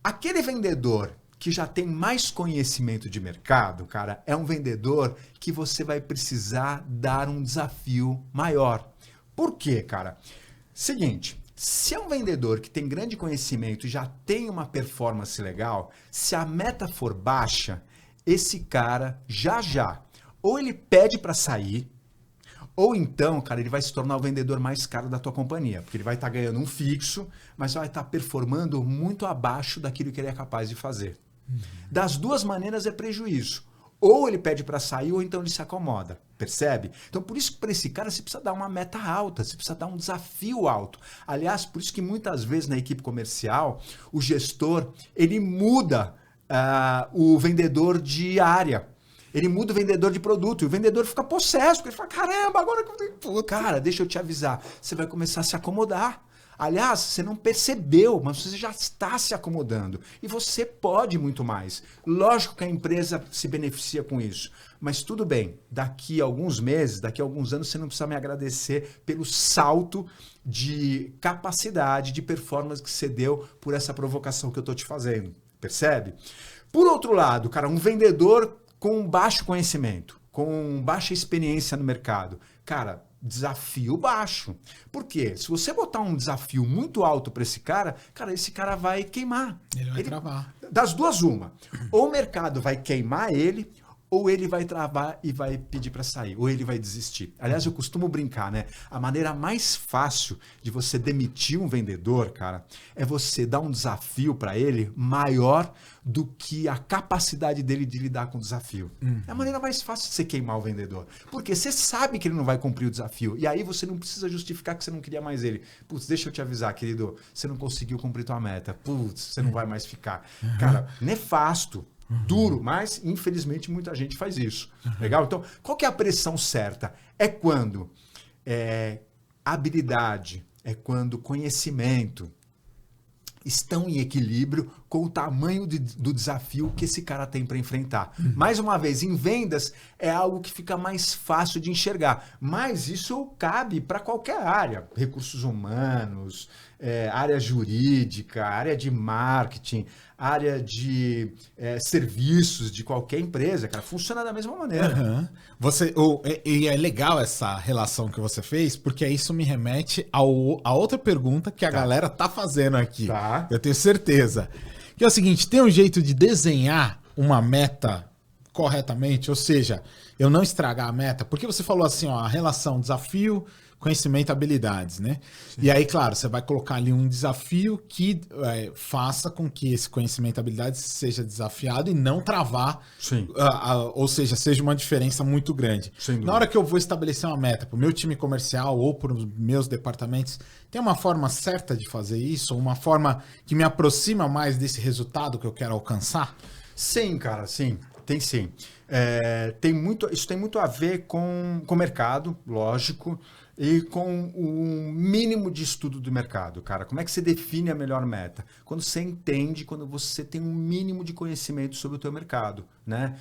aquele vendedor que já tem mais conhecimento de mercado, cara, é um vendedor que você vai precisar dar um desafio maior. Por quê, cara? Seguinte, se é um vendedor que tem grande conhecimento e já tem uma performance legal, se a meta for baixa, esse cara já ou ele pede para sair, ou então, cara, ele vai se tornar o vendedor mais caro da tua companhia, porque ele vai estar ganhando um fixo, mas vai estar performando muito abaixo daquilo que ele é capaz de fazer. Das duas maneiras é prejuízo. Ou ele pede para sair, ou então ele se acomoda. Percebe? Então, por isso que para esse cara você precisa dar uma meta alta, você precisa dar um desafio alto. Aliás, por isso que muitas vezes na equipe comercial, o gestor, ele muda o vendedor de área. Ele muda o vendedor de produto e o vendedor fica possesso, porque ele fala, caramba, agora que eu tenho... Cara, deixa eu te avisar, você vai começar a se acomodar. Aliás, você não percebeu, mas você já está se acomodando. E você pode muito mais. Lógico que a empresa se beneficia com isso. Mas tudo bem, daqui a alguns meses, daqui a alguns anos, você não precisa me agradecer pelo salto de capacidade, de performance que você deu por essa provocação que eu estou te fazendo. Percebe? Por outro lado, cara, um vendedor com baixo conhecimento, com baixa experiência no mercado. Cara, desafio baixo. Por quê? Se você botar um desafio muito alto para esse cara vai queimar. Ele vai travar. Das duas, uma. Ou o mercado vai queimar ele, ou ele vai travar e vai pedir para sair, ou ele vai desistir. Aliás, eu costumo brincar, né? A maneira mais fácil de você demitir um vendedor, cara, é você dar um desafio para ele maior do que a capacidade dele de lidar com o desafio. É a maneira mais fácil de você queimar o vendedor. Porque você sabe que ele não vai cumprir o desafio. E aí você não precisa justificar que você não queria mais ele. Putz, deixa eu te avisar, querido, você não conseguiu cumprir tua meta. Putz, você não vai mais ficar. Cara, nefasto. Duro, mas infelizmente muita gente faz isso. Legal? Então, qual que é a pressão certa? É quando habilidade, é quando conhecimento estão em equilíbrio com o tamanho do desafio que esse cara tem para enfrentar. Mais uma vez, em vendas é algo que fica mais fácil de enxergar, mas isso cabe para qualquer área, recursos humanos, área jurídica, área de marketing, área de serviços de qualquer empresa, cara, funciona da mesma maneira. E é legal essa relação que você fez, porque isso me remete a outra pergunta que a galera tá fazendo aqui. Tá. Eu tenho certeza. Que é o seguinte, tem um jeito de desenhar uma meta corretamente? Ou seja, eu não estragar a meta? Porque você falou assim, ó, a relação desafio, conhecimento, habilidades, né? Sim. E aí, claro, você vai colocar ali um desafio que faça com que esse conhecimento, habilidades seja desafiado e não travar, ou seja, seja uma diferença muito grande. Na hora que eu vou estabelecer uma meta para o meu time comercial ou para os meus departamentos, tem uma forma certa de fazer isso? Uma forma que me aproxima mais desse resultado que eu quero alcançar? Sim, cara, sim. Tem sim. Isso tem muito a ver com o mercado, lógico, e com o mínimo de estudo do mercado, cara. Como é que você define a melhor meta? Quando você entende, quando você tem um mínimo de conhecimento sobre o teu mercado, né?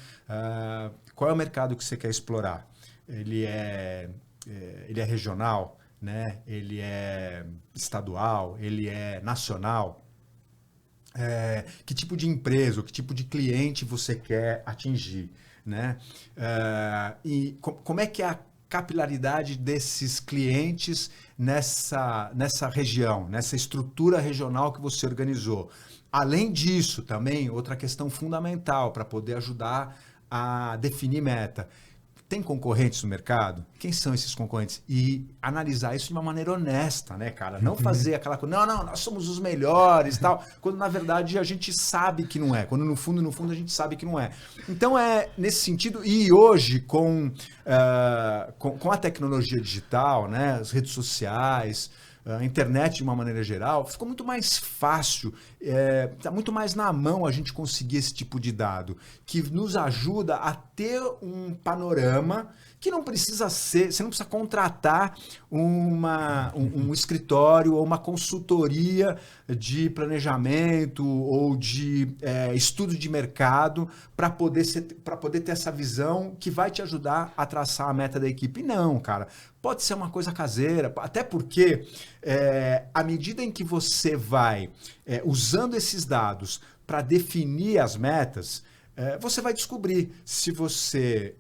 Qual é o mercado que você quer explorar? Ele é regional, né? Ele é estadual, ele é nacional. Que tipo de empresa, que tipo de cliente você quer atingir, né? E como é que é a capilaridade desses clientes nessa região, nessa estrutura regional que você organizou. Além disso, também, outra questão fundamental para poder ajudar a definir meta. Tem concorrentes no mercado? Quem são esses concorrentes? E analisar isso de uma maneira honesta, né, cara? Não fazer aquela coisa, não, nós somos os melhores e tal, quando na verdade a gente sabe que não é. Quando no fundo a gente sabe que não é. Então nesse sentido, e hoje com a tecnologia digital, né, as redes sociais, a internet de uma maneira geral, ficou muito mais fácil, está muito mais na mão a gente conseguir esse tipo de dado, que nos ajuda a ter um panorama que não precisa ser, você não precisa contratar um escritório ou uma consultoria de planejamento ou de estudo de mercado para poder ter essa visão que vai te ajudar a traçar a meta da equipe. Não, cara. Pode ser uma coisa caseira, até porque à medida em que você vai usando esses dados para definir as metas, você vai descobrir se você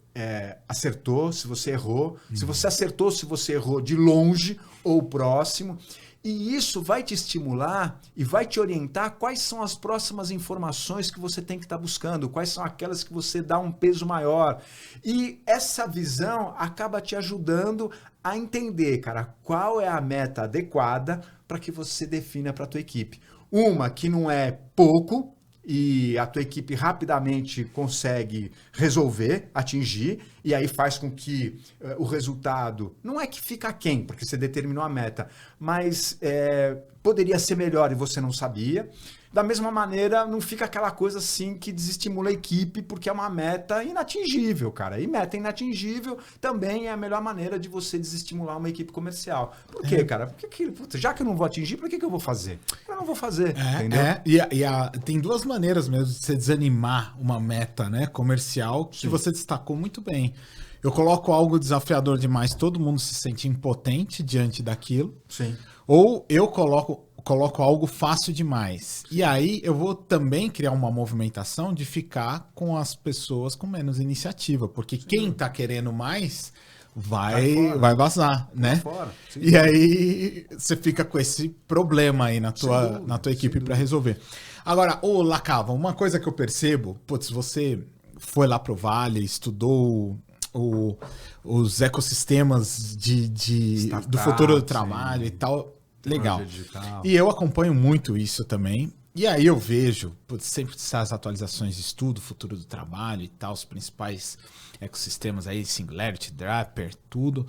acertou, se você errou, se você acertou, se você errou de longe ou próximo. E isso vai te estimular e vai te orientar quais são as próximas informações que você tem que estar buscando, quais são aquelas que você dá um peso maior. E essa visão acaba te ajudando a entender, cara, qual é a meta adequada para que você defina para a tua equipe. Uma que não é pouco e a tua equipe rapidamente consegue resolver, atingir, e aí faz com que o resultado, não é que fica aquém, porque você determinou a meta, mas poderia ser melhor e você não sabia. Da mesma maneira, não fica aquela coisa assim que desestimula a equipe, porque é uma meta inatingível, cara. E meta inatingível também é a melhor maneira de você desestimular uma equipe comercial. Por quê, cara? Porque já que eu não vou atingir, por que eu vou fazer? Eu não vou fazer, entendeu? Tem duas maneiras mesmo de você desanimar uma meta, né, comercial, que você destacou muito bem. Eu coloco algo desafiador demais, todo mundo se sente impotente diante daquilo. Sim. Ou eu coloco algo fácil demais. E aí eu vou também criar uma movimentação de ficar com as pessoas com menos iniciativa, porque quem tá querendo mais vai vazar, né? E aí você fica com esse problema aí na tua equipe para resolver. Agora, ô Lacava, uma coisa que eu percebo, você foi lá pro Vale, estudou os ecossistemas do futuro do trabalho e tal. Legal. E eu acompanho muito isso também. E aí eu vejo sempre essas atualizações de estudo, futuro do trabalho e tal, os principais ecossistemas aí, Singularity, Draper, tudo.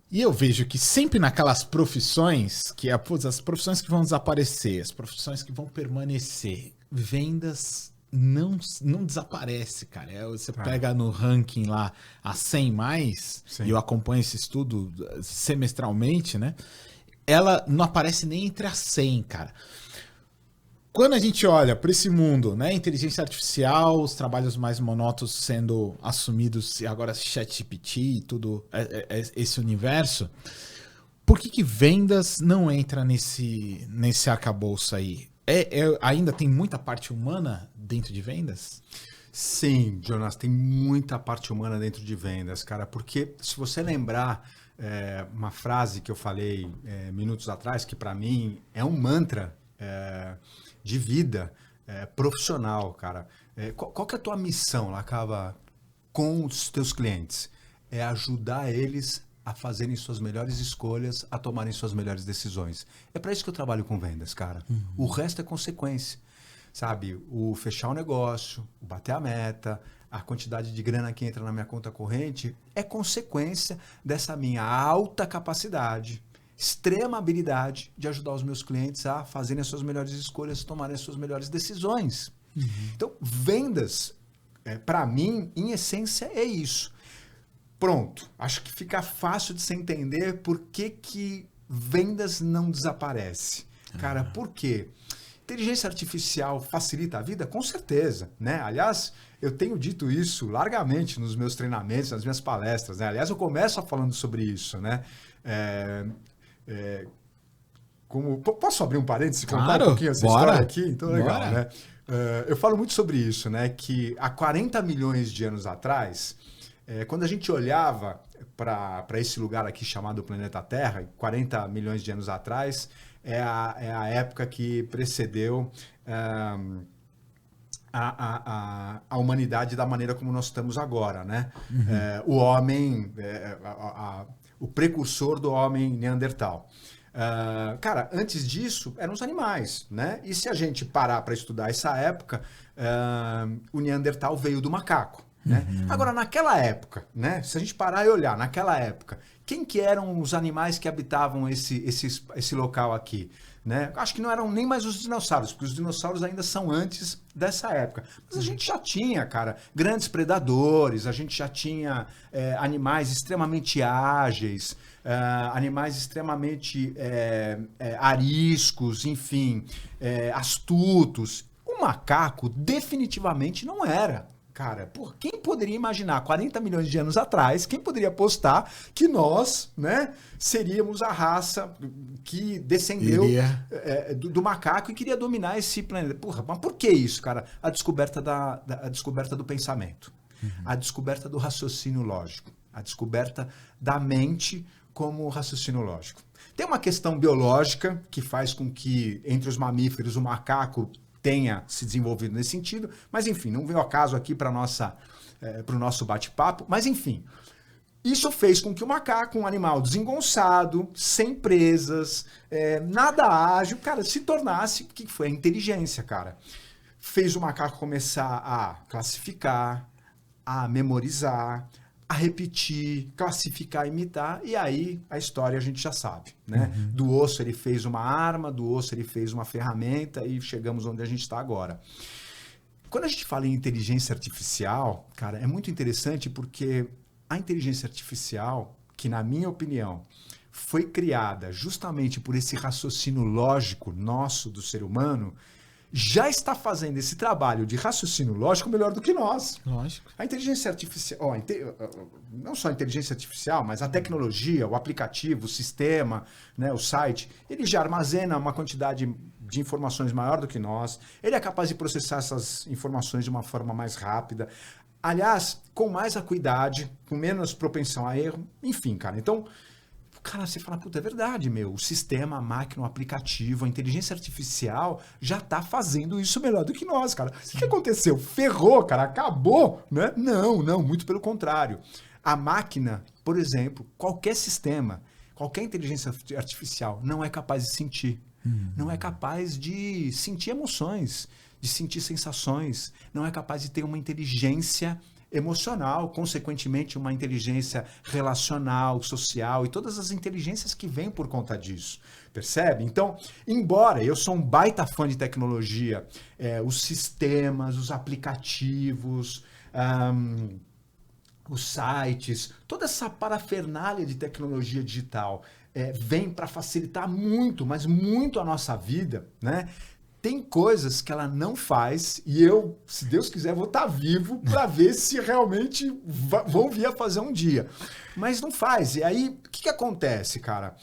E eu vejo que sempre naquelas profissões, que as profissões que vão desaparecer, as profissões que vão permanecer, vendas não desaparece, cara. Você pega no ranking lá a 100 mais, e eu acompanho esse estudo semestralmente, né? Ela não aparece nem entre as 100, cara. Quando a gente olha para esse mundo, né, inteligência artificial, os trabalhos mais monótonos sendo assumidos, e agora ChatGPT e tudo esse universo, por que vendas não entra nesse arcabouço aí? Ainda tem muita parte humana dentro de vendas? Sim, Jonas, tem muita parte humana dentro de vendas, cara, porque se você lembrar uma frase que eu falei minutos atrás, que para mim é um mantra de vida profissional, cara. Qual que é a tua missão, Lacava, com os teus clientes? É ajudar eles a fazerem suas melhores escolhas, a tomarem suas melhores decisões. É para isso que eu trabalho com vendas, cara. Uhum. O resto é consequência. Sabe, o fechar o negócio, o bater a meta, a quantidade de grana que entra na minha conta corrente é consequência dessa minha alta capacidade, extrema habilidade de ajudar os meus clientes a fazerem as suas melhores escolhas, tomarem as suas melhores decisões. Uhum. Então, vendas, para mim, em essência, é isso. Pronto, acho que fica fácil de se entender por que vendas não desaparece. Cara, por quê? Inteligência artificial facilita a vida? Com certeza, né? Aliás, eu tenho dito isso largamente nos meus treinamentos, nas minhas palestras, né? Aliás, eu começo falando sobre isso, né? Posso abrir um parênteses e contar um pouquinho essa história aqui? Então, legal, né? Eu falo muito sobre isso, né? Que há 40 milhões de anos atrás, quando a gente olhava para esse lugar aqui chamado planeta Terra, 40 milhões de anos atrás, é a época que precedeu a humanidade da maneira como nós estamos agora, né? Uhum. O homem, o precursor do homem Neandertal. Cara, antes disso, eram os animais, né? E se a gente parar para estudar essa época, o Neandertal veio do macaco. Né? Uhum. Agora, naquela época, né? Se a gente parar e olhar, naquela época, quem que eram os animais que habitavam esse local aqui? Né? Acho que não eram nem mais os dinossauros, porque os dinossauros ainda são antes dessa época. Mas a gente já tinha, cara, grandes predadores, a gente já tinha animais extremamente ágeis, animais extremamente ariscos, enfim, astutos. O macaco definitivamente não era. Cara, quem poderia imaginar 40 milhões de anos atrás, quem poderia apostar que nós, né, seríamos a raça que descendeu do macaco e queria dominar esse planeta? Porra, mas por que isso, cara? A descoberta do pensamento, a descoberta do raciocínio lógico, a descoberta da mente como raciocínio lógico. Tem uma questão biológica que faz com que, entre os mamíferos, o macaco tenha se desenvolvido nesse sentido, mas enfim, não veio ao caso aqui para o nosso bate-papo, mas enfim, isso fez com que o macaco, um animal desengonçado, sem presas, nada ágil, cara, se tornasse, o que foi? A inteligência, cara. Fez o macaco começar a classificar, a memorizar, a repetir, classificar, imitar, e aí a história a gente já sabe, né? Uhum. Do osso ele fez uma arma, do osso ele fez uma ferramenta e chegamos onde a gente está agora. Quando a gente fala em inteligência artificial, cara, é muito interessante porque a inteligência artificial, que na minha opinião foi criada justamente por esse raciocínio lógico nosso do ser humano, já está fazendo esse trabalho de raciocínio lógico melhor do que nós. Lógico. A inteligência artificial, não só a inteligência artificial, mas a tecnologia, o aplicativo, o sistema, né, o site, ele já armazena uma quantidade de informações maior do que nós. Ele é capaz de processar essas informações de uma forma mais rápida. Aliás, com mais acuidade, com menos propensão a erro. Enfim, cara, então... Cara, você fala, puta, é verdade, meu. O sistema, a máquina, o aplicativo, a inteligência artificial já está fazendo isso melhor do que nós, cara. O que aconteceu? Ferrou, cara, acabou, né? Não, muito pelo contrário. A máquina, por exemplo, qualquer sistema, qualquer inteligência artificial não é capaz de sentir. Não é capaz de sentir emoções, de sentir sensações. Não é capaz de ter uma inteligência emocional, consequentemente uma inteligência relacional, social e todas as inteligências que vêm por conta disso, percebe? Então, embora eu sou um baita fã de tecnologia, os sistemas, os aplicativos, os sites, toda essa parafernália de tecnologia digital vem para facilitar muito, mas muito a nossa vida, né? Tem coisas que ela não faz e eu, se Deus quiser, vou estar vivo para ver se realmente vão vir a fazer um dia. Mas não faz. E aí, o que acontece, cara?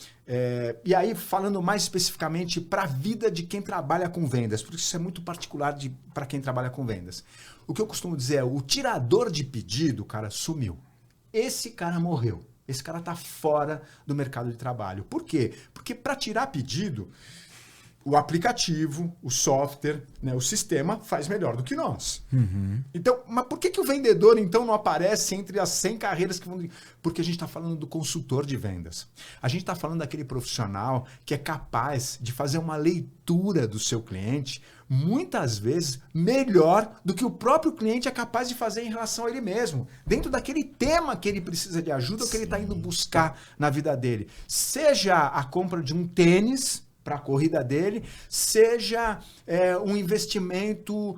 E aí, falando mais especificamente para a vida de quem trabalha com vendas, porque isso é muito particular para quem trabalha com vendas. O que eu costumo dizer é, o tirador de pedido, cara, sumiu. Esse cara morreu. Esse cara tá fora do mercado de trabalho. Por quê? Porque para tirar pedido, o aplicativo, o software, né, o sistema faz melhor do que nós. Uhum. Então, mas por que o vendedor, então, não aparece entre as 100 carreiras que vão... Porque a gente está falando do consultor de vendas. A gente está falando daquele profissional que é capaz de fazer uma leitura do seu cliente, muitas vezes melhor do que o próprio cliente é capaz de fazer em relação a ele mesmo, dentro daquele tema que ele precisa de ajuda ou que ele está indo buscar na vida dele. Seja a compra de um tênis para a corrida dele, seja um investimento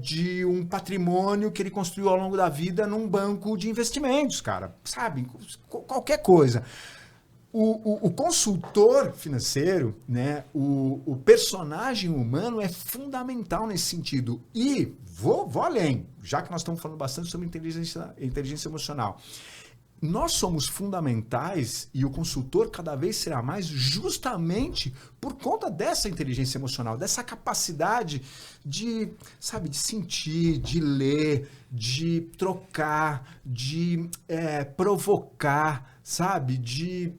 de um patrimônio que ele construiu ao longo da vida num banco de investimentos, cara. Sabe? Qualquer coisa. O consultor financeiro, né, o personagem humano é fundamental nesse sentido. E vou além, já que nós estamos falando bastante sobre inteligência emocional. Nós somos fundamentais e o consultor cada vez será mais justamente por conta dessa inteligência emocional, dessa capacidade de, sabe, de sentir, de ler, de trocar, de provocar, sabe, de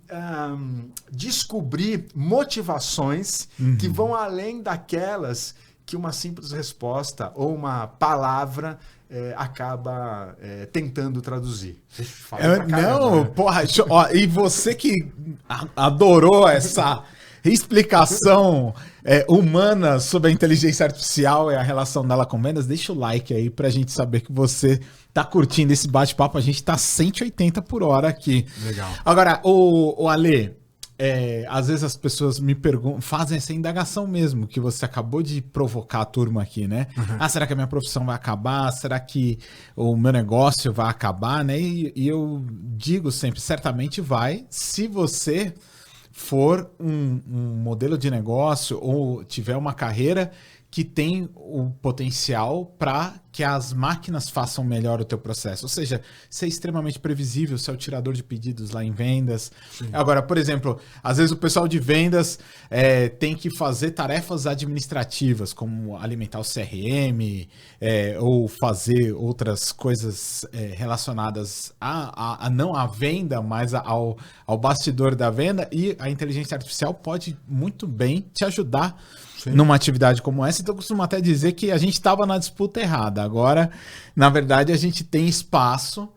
descobrir motivações que vão além daquelas que uma simples resposta ou uma palavra acaba tentando traduzir. Não, porra, e você que adorou essa explicação humana sobre a inteligência artificial e a relação dela com vendas, deixa o like aí pra gente saber que você tá curtindo esse bate-papo. A gente tá 180 por hora aqui. Legal. Agora, o Ale, às vezes as pessoas me perguntam, fazem essa indagação mesmo, que você acabou de provocar a turma aqui, né? Uhum. Será que a minha profissão vai acabar? Será que o meu negócio vai acabar, né? E eu digo sempre, certamente vai, se você for um modelo de negócio ou tiver uma carreira que tem o potencial para que as máquinas façam melhor o teu processo. Ou seja, ser extremamente previsível, ser o tirador de pedidos lá em vendas. Sim. Agora, por exemplo, às vezes o pessoal de vendas tem que fazer tarefas administrativas, como alimentar o CRM, ou fazer outras coisas relacionadas não à venda, mas ao bastidor da venda, e a inteligência artificial pode muito bem te ajudar. Sim. Numa atividade como essa. Então eu costumo até dizer que a gente estava na disputa errada. Agora, na verdade, a gente tem espaço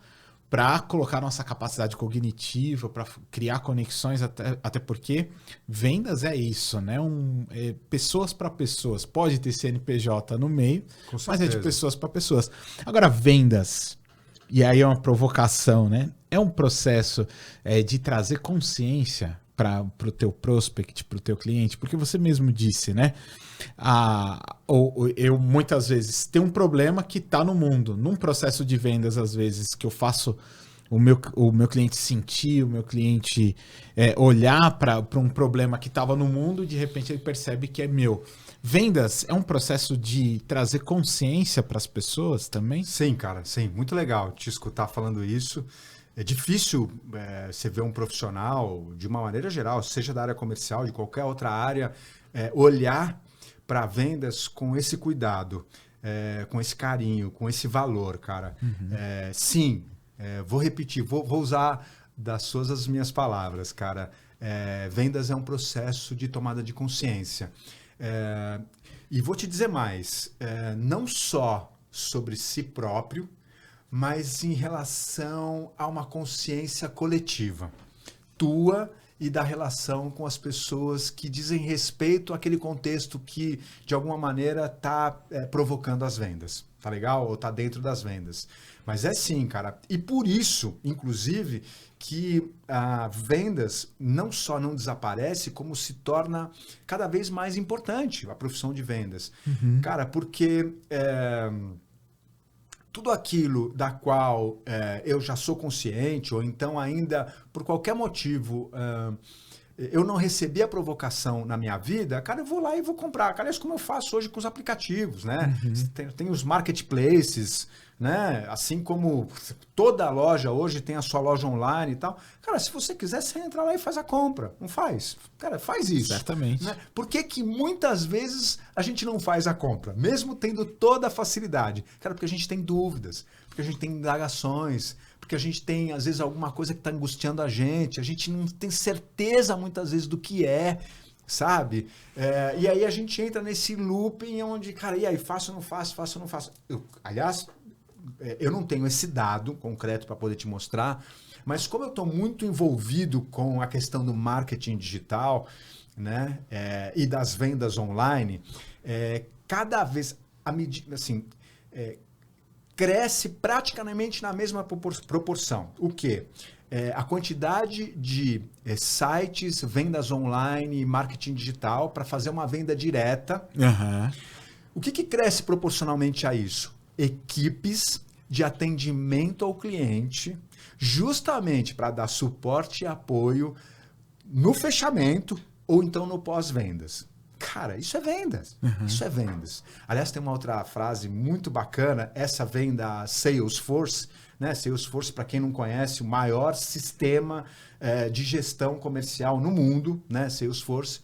para colocar nossa capacidade cognitiva, para criar conexões, até porque vendas é isso, né? Pessoas para pessoas. Pode ter CNPJ no meio, mas é de pessoas para pessoas. Agora, vendas, e aí é uma provocação, né? É um processo de trazer consciência para o teu prospect, para o teu cliente, porque você mesmo disse, né? Eu muitas vezes tenho um problema que está no mundo, num processo de vendas, às vezes, que eu faço o meu cliente sentir, o meu cliente olhar para um problema que estava no mundo e de repente ele percebe que é meu. Vendas é um processo de trazer consciência para as pessoas também? Sim, cara, sim. Muito legal te escutar falando isso. É difícil você ver um profissional, de uma maneira geral, seja da área comercial, de qualquer outra área, olhar para vendas com esse cuidado, com esse carinho, com esse valor, cara. Uhum. Sim, vou repetir, vou usar as minhas palavras, cara. Vendas é um processo de tomada de consciência. E vou te dizer mais, não só sobre si próprio, mas em relação a uma consciência coletiva, tua e da relação com as pessoas que dizem respeito àquele contexto que, de alguma maneira, está provocando as vendas, tá legal? Ou está dentro das vendas. Mas é sim, cara. E por isso, inclusive, que vendas não só não desaparece, como se torna cada vez mais importante a profissão de vendas. Uhum. Cara, porque... tudo aquilo da qual eu já sou consciente, ou então ainda, por qualquer motivo, eu não recebi a provocação na minha vida, cara, eu vou lá e vou comprar. Aliás, como eu faço hoje com os aplicativos, né? Tem os marketplaces, né? Assim como toda loja hoje tem a sua loja online e tal. Cara, se você quiser, você entra lá e faz a compra. Não faz? Cara, faz isso. Certamente. Né? Por que muitas vezes a gente não faz a compra? Mesmo tendo toda a facilidade. Cara, porque a gente tem dúvidas, porque a gente tem indagações, porque a gente tem, às vezes, alguma coisa que está angustiando a gente não tem certeza, muitas vezes, do que é, sabe? E aí a gente entra nesse looping onde, cara, e aí, faço ou não faço, faço ou não faço? Aliás, eu não tenho esse dado concreto para poder te mostrar, mas como eu estou muito envolvido com a questão do marketing digital, né, e das vendas online, cada vez, assim, cresce praticamente na mesma proporção. O quê? A quantidade de sites, vendas online e marketing digital para fazer uma venda direta. Uhum. O que cresce proporcionalmente a isso? Equipes de atendimento ao cliente, justamente para dar suporte e apoio no fechamento ou então no pós-vendas. Cara, isso é vendas. Uhum. Isso é vendas. Aliás, tem uma outra frase muito bacana, essa vem da Salesforce, né? Salesforce, para quem não conhece, o maior sistema de gestão comercial no mundo, né? Salesforce.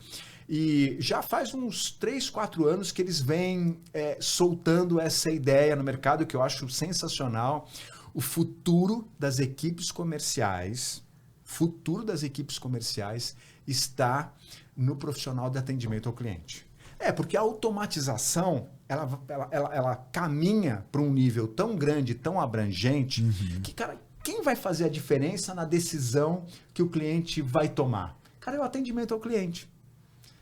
E já faz uns 3, 4 anos que eles vêm soltando essa ideia no mercado, que eu acho sensacional. O futuro das equipes comerciais está no profissional de atendimento ao cliente. Porque a automatização, ela caminha para um nível tão grande, tão abrangente, que, cara, quem vai fazer a diferença na decisão que o cliente vai tomar? Cara, é o atendimento ao cliente.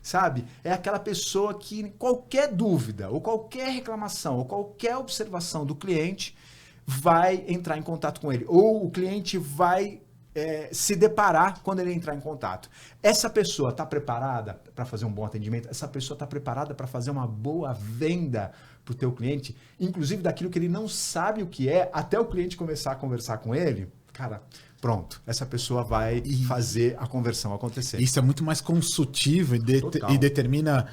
Sabe? É aquela pessoa que qualquer dúvida, ou qualquer reclamação, ou qualquer observação do cliente vai entrar em contato com ele. Ou o cliente vai se deparar quando ele entrar em contato. Essa pessoa está preparada para fazer um bom atendimento? Essa pessoa está preparada para fazer uma boa venda para o teu cliente? Inclusive daquilo que ele não sabe o que é, até o cliente começar a conversar com ele? Cara, pronto. Essa pessoa vai fazer a conversão acontecer. Isso é muito mais consultivo e determina,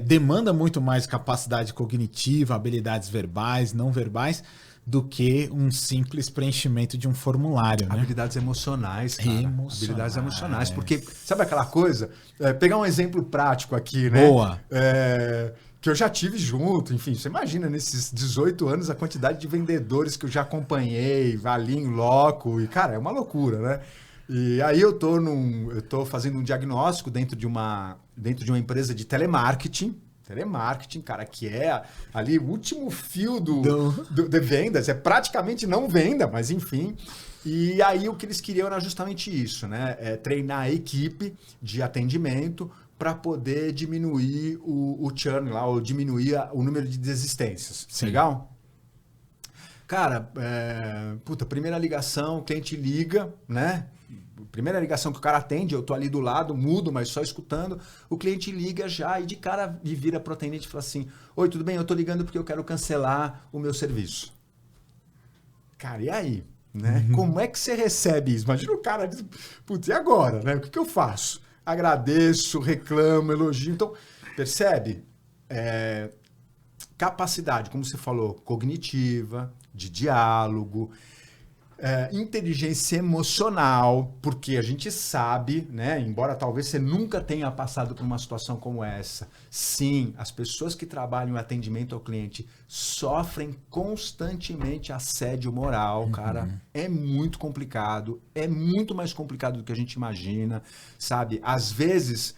demanda muito mais capacidade cognitiva, habilidades verbais, não verbais, do que um simples preenchimento de um formulário, né? Habilidades emocionais, cara. Habilidades emocionais. Porque, sabe aquela coisa? Pegar um exemplo prático aqui, né? Boa. Que eu já tive junto, enfim, você imagina nesses 18 anos a quantidade de vendedores que eu já acompanhei, ali em loco, e, cara, é uma loucura, né? E aí eu tô fazendo um diagnóstico dentro de uma empresa de telemarketing, cara, que é ali o último fio de vendas, é praticamente não venda, mas enfim. E aí o que eles queriam era justamente isso, né? Treinar a equipe de atendimento para poder diminuir o churn lá, ou diminuir o número de desistências. Sim. Legal? Cara, primeira ligação, o cliente liga, né? Primeira ligação que o cara atende, eu tô ali do lado, mudo, mas só escutando. O cliente liga já e de cara me vira pro atendente e fala assim: oi, tudo bem? Eu tô ligando porque eu quero cancelar o meu serviço. Cara, e aí? Né? Como é que você recebe isso? Imagina o cara diz: putz, e agora? Né? O que eu faço? Agradeço, reclamo, elogio. Então, percebe? Capacidade, como você falou, cognitiva, de diálogo, inteligência emocional, porque a gente sabe, né, embora talvez você nunca tenha passado por uma situação como essa, sim, as pessoas que trabalham em atendimento ao cliente sofrem constantemente assédio moral, cara. É muito complicado, é muito mais complicado do que a gente imagina, sabe? Às vezes,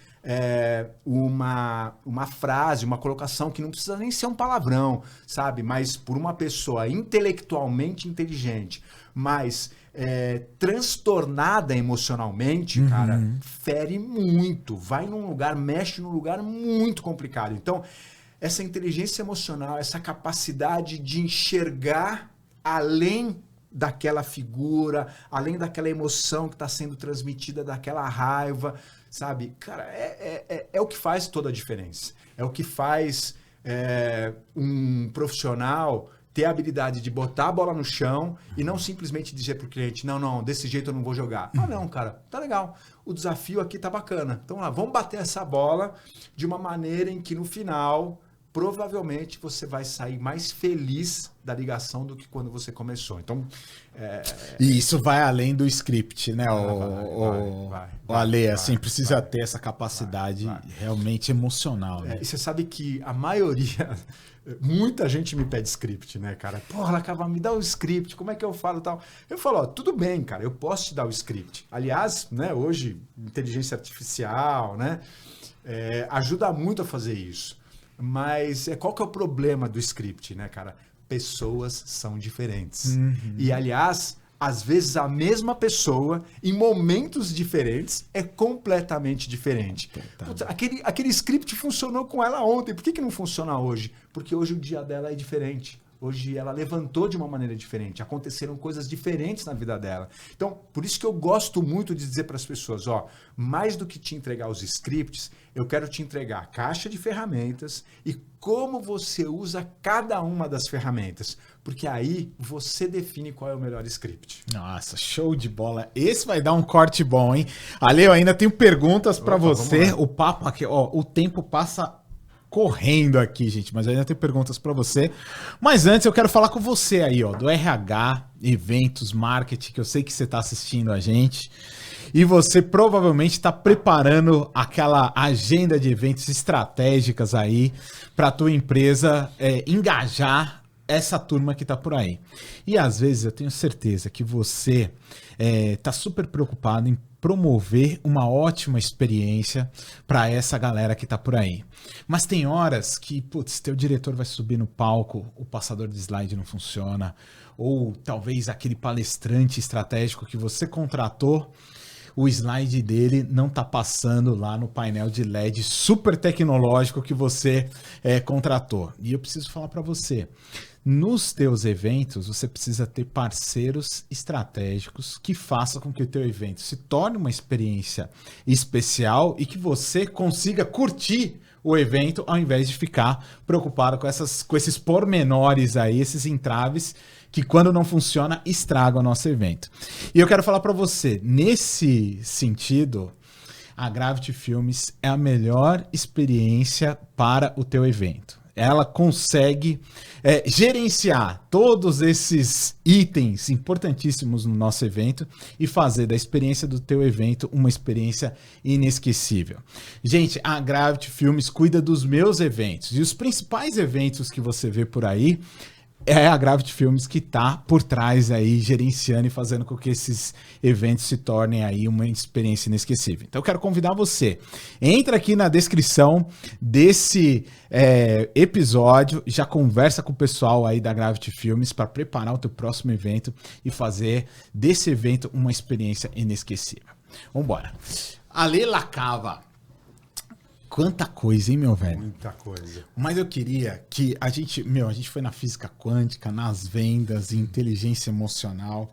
uma frase, uma colocação que não precisa nem ser um palavrão, sabe? Mas por uma pessoa intelectualmente inteligente, mas transtornada emocionalmente, cara, fere muito, vai num lugar, mexe num lugar muito complicado. Então, essa inteligência emocional, essa capacidade de enxergar além daquela figura, além daquela emoção que está sendo transmitida, daquela raiva, sabe? Cara, é o que faz toda a diferença. É o que faz um profissional ter a habilidade de botar a bola no chão e não simplesmente dizer para o cliente, não, desse jeito eu não vou jogar. Ah, não, cara, tá legal. O desafio aqui tá bacana. Então, vamos bater essa bola de uma maneira em que no final, provavelmente, você vai sair mais feliz da ligação do que quando você começou. Então, E isso vai além do script, né? O Ale, assim, precisa ter essa capacidade realmente emocional. Né? E você sabe que a maioria, muita gente me pede script, né, cara? Porra, Lacava, me dá o script, como é que eu falo e tal? Eu falo, ó, tudo bem, cara, eu posso te dar o script. Aliás, né, hoje, inteligência artificial, né, ajuda muito a fazer isso. Mas qual que é o problema do script, né, cara? Pessoas são diferentes. E, aliás, às vezes a mesma pessoa, em momentos diferentes, é completamente diferente. Putz, aquele script funcionou com ela ontem, por que não funciona hoje? Porque hoje o dia dela é diferente. Hoje ela levantou de uma maneira diferente, aconteceram coisas diferentes na vida dela. Então, por isso que eu gosto muito de dizer para as pessoas, ó, mais do que te entregar os scripts, eu quero te entregar a caixa de ferramentas e como você usa cada uma das ferramentas. Porque aí você define qual é o melhor script. Nossa, show de bola. Esse vai dar um corte bom, hein? Ale, eu ainda tenho perguntas para você. O papo aqui, ó, o tempo passa correndo aqui, gente, mas eu ainda tenho perguntas para você. Mas antes eu quero falar com você aí, ó, do RH, eventos, marketing, que eu sei que você está assistindo a gente. E você provavelmente está preparando aquela agenda de eventos estratégicas aí para a tua empresa engajar essa turma que está por aí. E às vezes eu tenho certeza que você está super preocupado em promover uma ótima experiência para essa galera que está por aí. Mas tem horas que, putz, teu diretor vai subir no palco, o passador de slide não funciona, ou talvez aquele palestrante estratégico que você contratou, o slide dele não está passando lá no painel de LED super tecnológico que você contratou. E eu preciso falar para você, nos teus eventos, você precisa ter parceiros estratégicos que façam com que o teu evento se torne uma experiência especial e que você consiga curtir o evento ao invés de ficar preocupado com esses pormenores aí, esses entraves que quando não funciona estragam o nosso evento. E eu quero falar para você, nesse sentido, a Gravity Filmes é a melhor experiência para o teu evento. Ela consegue gerenciar todos esses itens importantíssimos no nosso evento e fazer da experiência do teu evento uma experiência inesquecível. Gente, a Gravity Filmes cuida dos meus eventos e os principais eventos que você vê por aí é a Gravity Filmes que está por trás aí, gerenciando e fazendo com que esses eventos se tornem aí uma experiência inesquecível. Então eu quero convidar você, entra aqui na descrição desse episódio, já conversa com o pessoal aí da Gravity Filmes para preparar o teu próximo evento e fazer desse evento uma experiência inesquecível. Vambora. Ale Lacava. Quanta coisa, hein, meu velho? Muita coisa. Mas eu queria que a gente foi na física quântica, nas vendas, em inteligência emocional.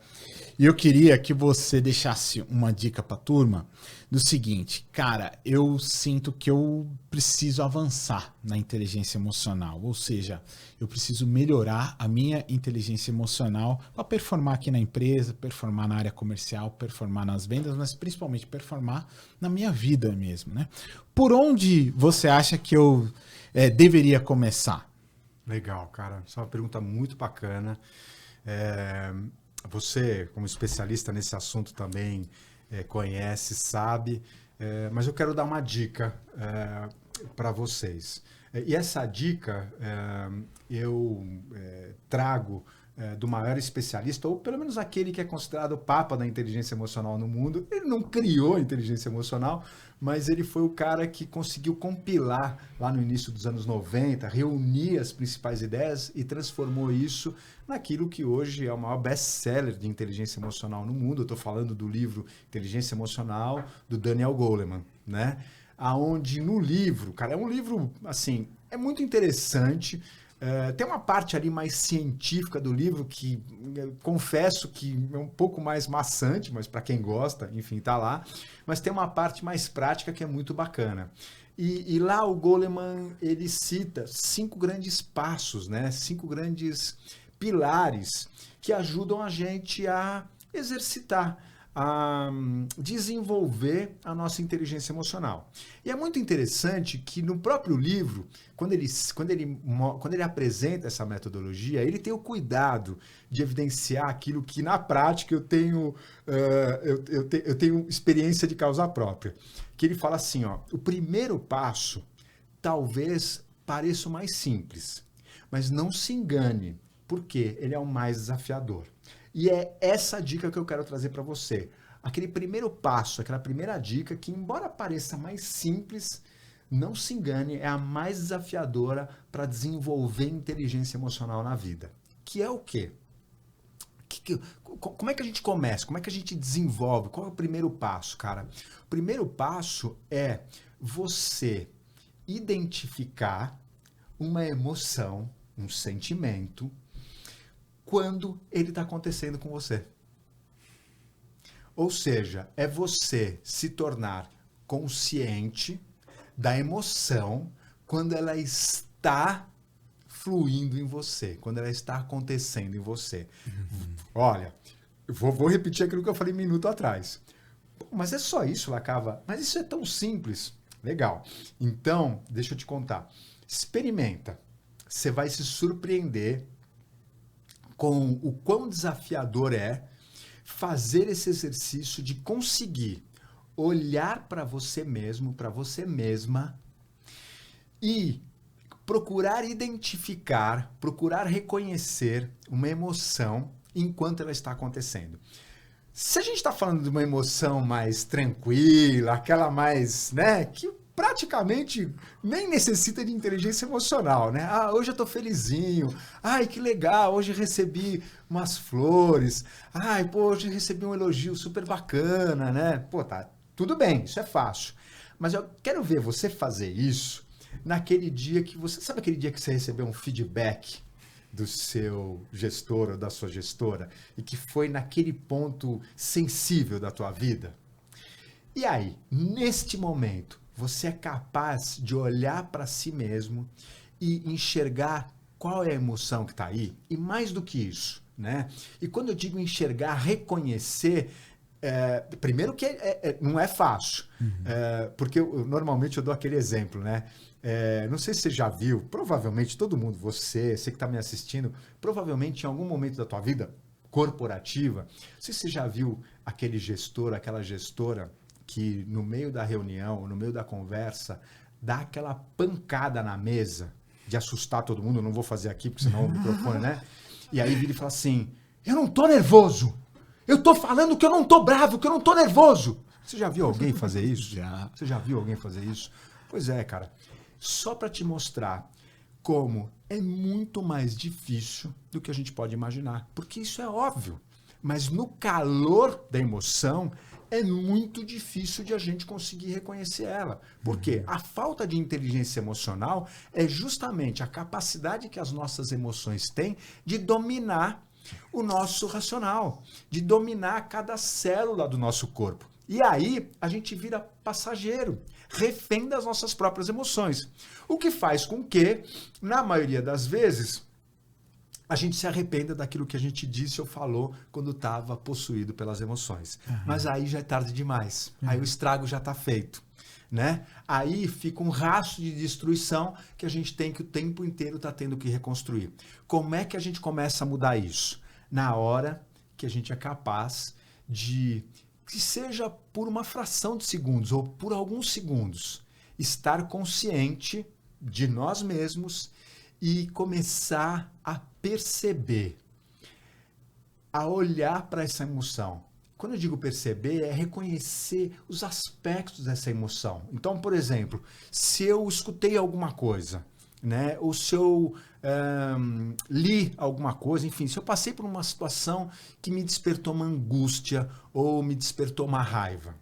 E eu queria que você deixasse uma dica pra turma do seguinte, cara, eu sinto que eu preciso avançar na inteligência emocional, ou seja, eu preciso melhorar a minha inteligência emocional para performar aqui na empresa, performar na área comercial, performar nas vendas, mas principalmente performar na minha vida mesmo, né? Por onde você acha que eu deveria começar? Legal, cara. Essa é uma pergunta muito bacana. Você, como especialista nesse assunto também, conhece, sabe, mas eu quero dar uma dica para vocês. E essa dica eu trago do maior especialista, ou pelo menos aquele que é considerado o papa da inteligência emocional no mundo. Ele não criou a inteligência emocional, mas ele foi o cara que conseguiu compilar lá no início dos anos 90, reunir as principais ideias e transformou isso naquilo que hoje é o maior best-seller de inteligência emocional no mundo. Eu estou falando do livro Inteligência Emocional, do Daniel Goleman, né? Aonde no livro, cara, é um livro, assim, é muito interessante. Tem uma parte ali mais científica do livro que confesso que é um pouco mais maçante, mas para quem gosta, enfim, tá lá. Mas tem uma parte mais prática que é muito bacana. E lá o Goleman, ele cita 5 grandes passos, né? 5 grandes pilares que ajudam a gente a exercitar, a desenvolver a nossa inteligência emocional. E é muito interessante que no próprio livro, quando ele apresenta essa metodologia, ele tem o cuidado de evidenciar aquilo que na prática eu tenho experiência de causa própria. Que ele fala assim, ó, o primeiro passo talvez pareça o mais simples, mas não se engane, porque ele é o mais desafiador. E é essa dica que eu quero trazer para você. Aquele primeiro passo, aquela primeira dica que, embora pareça mais simples, não se engane, é a mais desafiadora para desenvolver inteligência emocional na vida. Que é o quê? Como é que a gente começa? Como é que a gente desenvolve? Qual é o primeiro passo, cara? O primeiro passo é você identificar uma emoção, um sentimento, quando ele está acontecendo com você. Ou seja, é você se tornar consciente da emoção quando ela está fluindo em você, quando ela está acontecendo em você. Olha, vou repetir aquilo que eu falei um minuto atrás. Mas é só isso, Lacava? Mas isso é tão simples. Legal. Então, deixa eu te contar. Experimenta. Você vai se surpreender com o quão desafiador é fazer esse exercício de conseguir olhar para você mesmo, para você mesma e procurar identificar, procurar reconhecer uma emoção enquanto ela está acontecendo. Se a gente está falando de uma emoção mais tranquila, aquela mais, né, que praticamente nem necessita de inteligência emocional, né? Ah, hoje eu tô felizinho. Ai, que legal, hoje recebi umas flores. Ai, pô, hoje recebi um elogio super bacana, né? Pô, tá, tudo bem, isso é fácil. Mas eu quero ver você fazer isso naquele dia que você... Sabe aquele dia que você recebeu um feedback do seu gestor ou da sua gestora e que foi naquele ponto sensível da tua vida? E aí, neste momento, você é capaz de olhar para si mesmo e enxergar qual é a emoção que está aí? E mais do que isso, né? E quando eu digo enxergar, reconhecer, primeiro que não é fácil, porque normalmente eu dou aquele exemplo, né? Não sei se você já viu, provavelmente todo mundo, você que está me assistindo, provavelmente em algum momento da tua vida corporativa, não sei se você já viu aquele gestor, aquela gestora que no meio da reunião, no meio da conversa, dá aquela pancada na mesa de assustar todo mundo. Eu não vou fazer aqui, porque senão o microfone, né? E aí vira e fala assim, eu não tô nervoso. Eu tô falando que eu não tô bravo, que eu não tô nervoso. Você já viu alguém fazer isso? Já. Você já viu alguém fazer isso? Pois é, cara. Só para te mostrar como é muito mais difícil do que a gente pode imaginar. Porque isso é óbvio. Mas no calor da emoção, é muito difícil de a gente conseguir reconhecer ela. Por quê? A falta de inteligência emocional é justamente a capacidade que as nossas emoções têm de dominar o nosso racional, de dominar cada célula do nosso corpo. E aí a gente vira passageiro, refém das nossas próprias emoções. O que faz com que, na maioria das vezes, a gente se arrependa daquilo que a gente disse ou falou quando estava possuído pelas emoções. Mas aí já é tarde demais. Aí o estrago já está feito, né? Aí fica um rastro de destruição que a gente tem que o tempo inteiro está tendo que reconstruir. Como é que a gente começa a mudar isso? Na hora que a gente é capaz de, que seja por uma fração de segundos ou por alguns segundos, estar consciente de nós mesmos e começar a perceber, a olhar para essa emoção. Quando eu digo perceber, é reconhecer os aspectos dessa emoção. Então, por exemplo, se eu escutei alguma coisa, né, ou se eu li alguma coisa, enfim, se eu passei por uma situação que me despertou uma angústia ou me despertou uma raiva.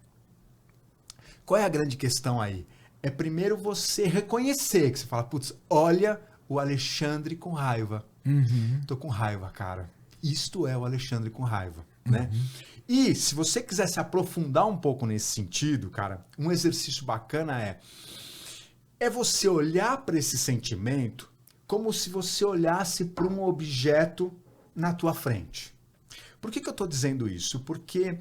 Qual é a grande questão aí? É primeiro você reconhecer, que você fala, putz, olha o Alexandre com raiva. Tô com raiva, cara. Isto é o Alexandre com raiva, né? E se você quiser se aprofundar um pouco nesse sentido, cara, um exercício bacana é você olhar para esse sentimento como se você olhasse para um objeto na tua frente. Por que eu estou dizendo isso? Porque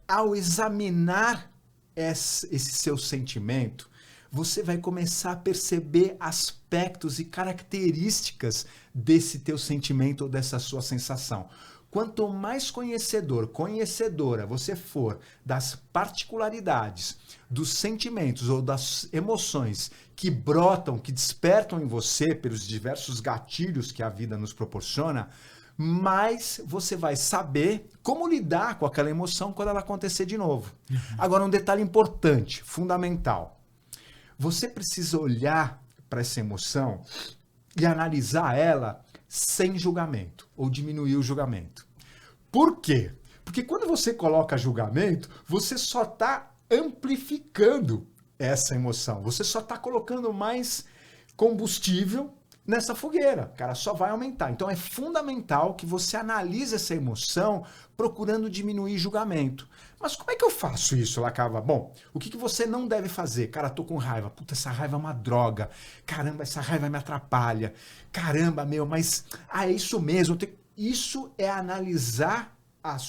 ao examinar esse seu sentimento, você vai começar a perceber aspectos e características desse teu sentimento ou dessa sua sensação. Quanto mais conhecedora você for das particularidades, dos sentimentos ou das emoções que brotam, que despertam em você pelos diversos gatilhos que a vida nos proporciona, mais você vai saber como lidar com aquela emoção quando ela acontecer de novo. Agora, um detalhe importante, fundamental. Você precisa olhar para essa emoção e analisar ela sem julgamento ou diminuir o julgamento. Por quê? Porque quando você coloca julgamento, você só está amplificando essa emoção. Você só está colocando mais combustível nessa fogueira, cara, só vai aumentar. Então é fundamental que você analise essa emoção procurando diminuir julgamento. Mas como é que eu faço isso, Lacava? Bom, o que você não deve fazer? Cara, tô com raiva. Puta, essa raiva é uma droga. Caramba, essa raiva me atrapalha. Caramba, mas é isso mesmo. Isso é analisar,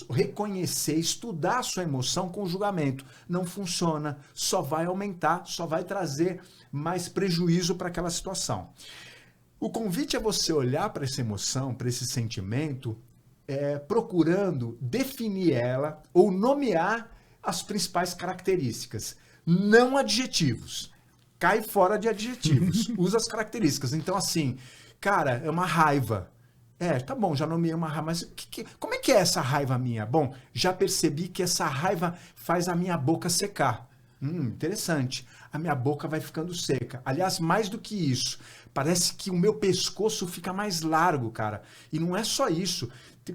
reconhecer, estudar a sua emoção com julgamento. Não funciona, só vai aumentar, só vai trazer mais prejuízo para aquela situação. O convite é você olhar para essa emoção, para esse sentimento, procurando definir ela ou nomear as principais características, não adjetivos. Cai fora de adjetivos, usa as características. Então, assim, cara, é uma raiva. Tá bom, já nomeei uma raiva, mas como é que é essa raiva minha? Bom, já percebi que essa raiva faz a minha boca secar. Interessante. A minha boca vai ficando seca. Aliás, mais do que isso, parece que o meu pescoço fica mais largo, cara. E não é só isso.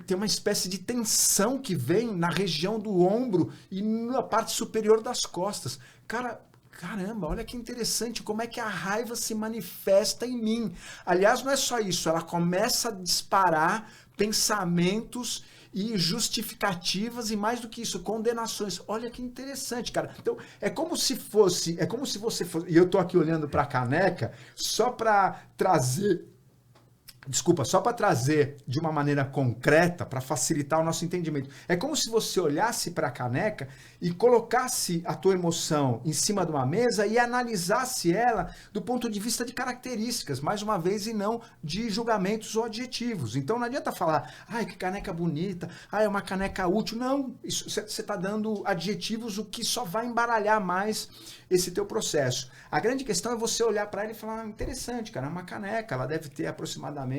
Tem uma espécie de tensão que vem na região do ombro e na parte superior das costas. Caramba, olha que interessante como é que a raiva se manifesta em mim. Aliás, não é só isso, ela começa a disparar pensamentos e justificativas e mais do que isso, condenações. Olha que interessante, cara. Então, é como se você fosse, e eu tô aqui olhando para a caneca só para trazer de uma maneira concreta, para facilitar o nosso entendimento. É como se você olhasse para a caneca e colocasse a tua emoção em cima de uma mesa e analisasse ela do ponto de vista de características, mais uma vez, e não de julgamentos ou adjetivos. Então não adianta falar, que caneca bonita, é uma caneca útil. Não, você está dando adjetivos, o que só vai embaralhar mais esse teu processo. A grande questão é você olhar para ela e falar, interessante, cara, é uma caneca, ela deve ter aproximadamente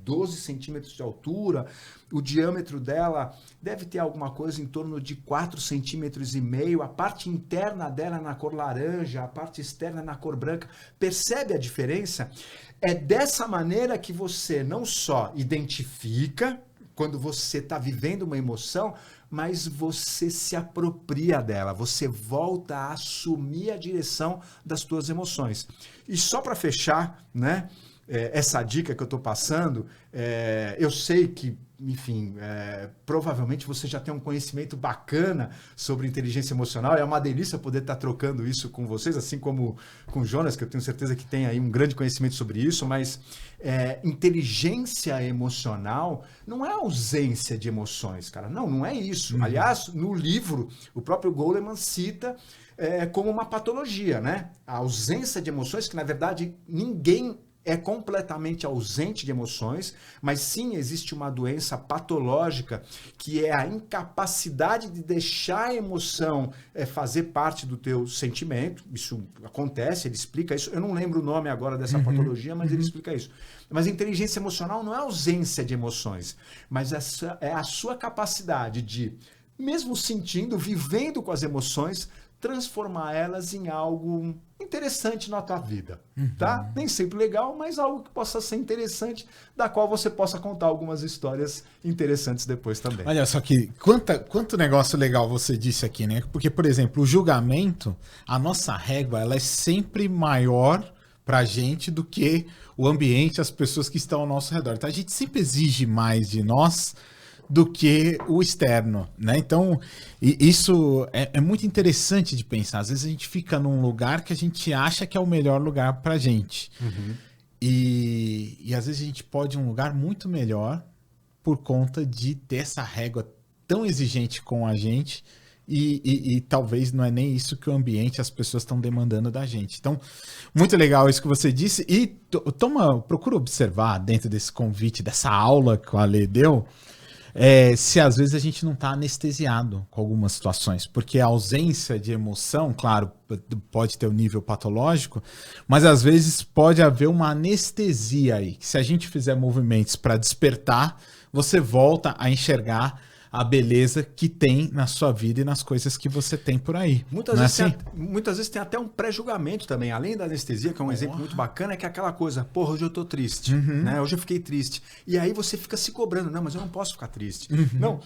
12 centímetros de altura, o diâmetro dela deve ter alguma coisa em torno de 4,5 centímetros, a parte interna dela é na cor laranja, a parte externa é na cor branca. Percebe a diferença? É dessa maneira que você não só identifica quando você está vivendo uma emoção, mas você se apropria dela, você volta a assumir a direção das tuas emoções. E só para fechar, né? Essa dica que eu estou passando, eu sei que, enfim, provavelmente você já tem um conhecimento bacana sobre inteligência emocional, é uma delícia poder estar trocando isso com vocês, assim como com o Jonas, que eu tenho certeza que tem aí um grande conhecimento sobre isso, mas inteligência emocional não é ausência de emoções, cara, não é isso. Aliás, no livro, o próprio Goleman cita como uma patologia, né? A ausência de emoções, que na verdade ninguém é completamente ausente de emoções, mas sim existe uma doença patológica que é a incapacidade de deixar a emoção fazer parte do teu sentimento. Isso acontece, ele explica isso. Eu não lembro o nome agora dessa patologia, mas ele explica isso. Mas a inteligência emocional não é ausência de emoções, mas é a sua capacidade de, mesmo sentindo, vivendo com as emoções, transformar elas em algo interessante na tua vida, tá? Nem sempre legal, mas algo que possa ser interessante, da qual você possa contar algumas histórias interessantes depois também. Olha só que quanto negócio legal você disse aqui, né? Porque, por exemplo, o julgamento, a nossa régua, ela é sempre maior pra gente do que o ambiente, as pessoas que estão ao nosso redor. Então a gente sempre exige mais de nós do que o externo, né? Então, isso é muito interessante de pensar. Às vezes a gente fica num lugar que a gente acha que é o melhor lugar pra gente. E às vezes a gente pode ir um lugar muito melhor por conta de ter essa régua tão exigente com a gente e talvez não é nem isso que o ambiente, as pessoas estão demandando da gente. Então, muito legal isso que você disse e procura observar dentro desse convite, dessa aula que o Ale deu, se às vezes a gente não está anestesiado com algumas situações, porque a ausência de emoção, claro, pode ter um nível patológico, mas às vezes pode haver uma anestesia aí, que se a gente fizer movimentos para despertar, você volta a enxergar a beleza que tem na sua vida e nas coisas que você tem por aí. Muitas vezes tem até um pré-julgamento também, além da anestesia, que é um exemplo muito bacana, é que é aquela coisa, porra, hoje eu tô triste, né? Hoje eu fiquei triste. E aí você fica se cobrando, não, mas eu não posso ficar triste. Não,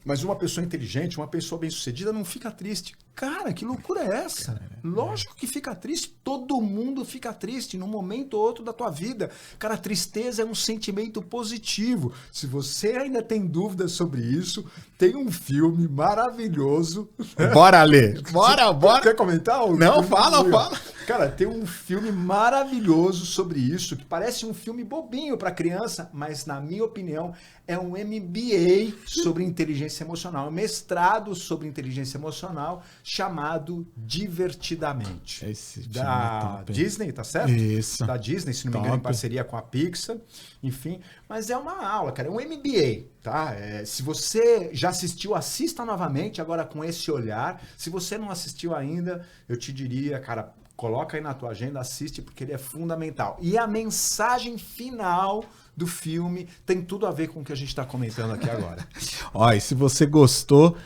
mas uma pessoa inteligente, uma pessoa bem-sucedida não fica triste. Cara, que loucura é essa? Lógico que fica triste, todo mundo fica triste num momento ou outro da tua vida. Cara, a tristeza é um sentimento positivo. Se você ainda tem dúvidas sobre isso, tem um filme maravilhoso. Bora ler. Bora. Quer comentar? Não, fala. Cara, tem um filme maravilhoso sobre isso, que parece um filme bobinho para criança, mas na minha opinião é um MBA sobre inteligência emocional, um mestrado sobre inteligência emocional chamado Divertidamente. Esse filme da é top. Disney, tá certo? Isso. Da Disney, se não me engano, em parceria com a Pixar, enfim. Mas é uma aula, cara, é um MBA, tá? Se você já assistiu, assista novamente, agora com esse olhar. Se você não assistiu ainda, eu te diria, cara, coloca aí na tua agenda, assiste, porque ele é fundamental. E a mensagem final do filme tem tudo a ver com o que a gente está comentando aqui agora. Ó, e se você gostou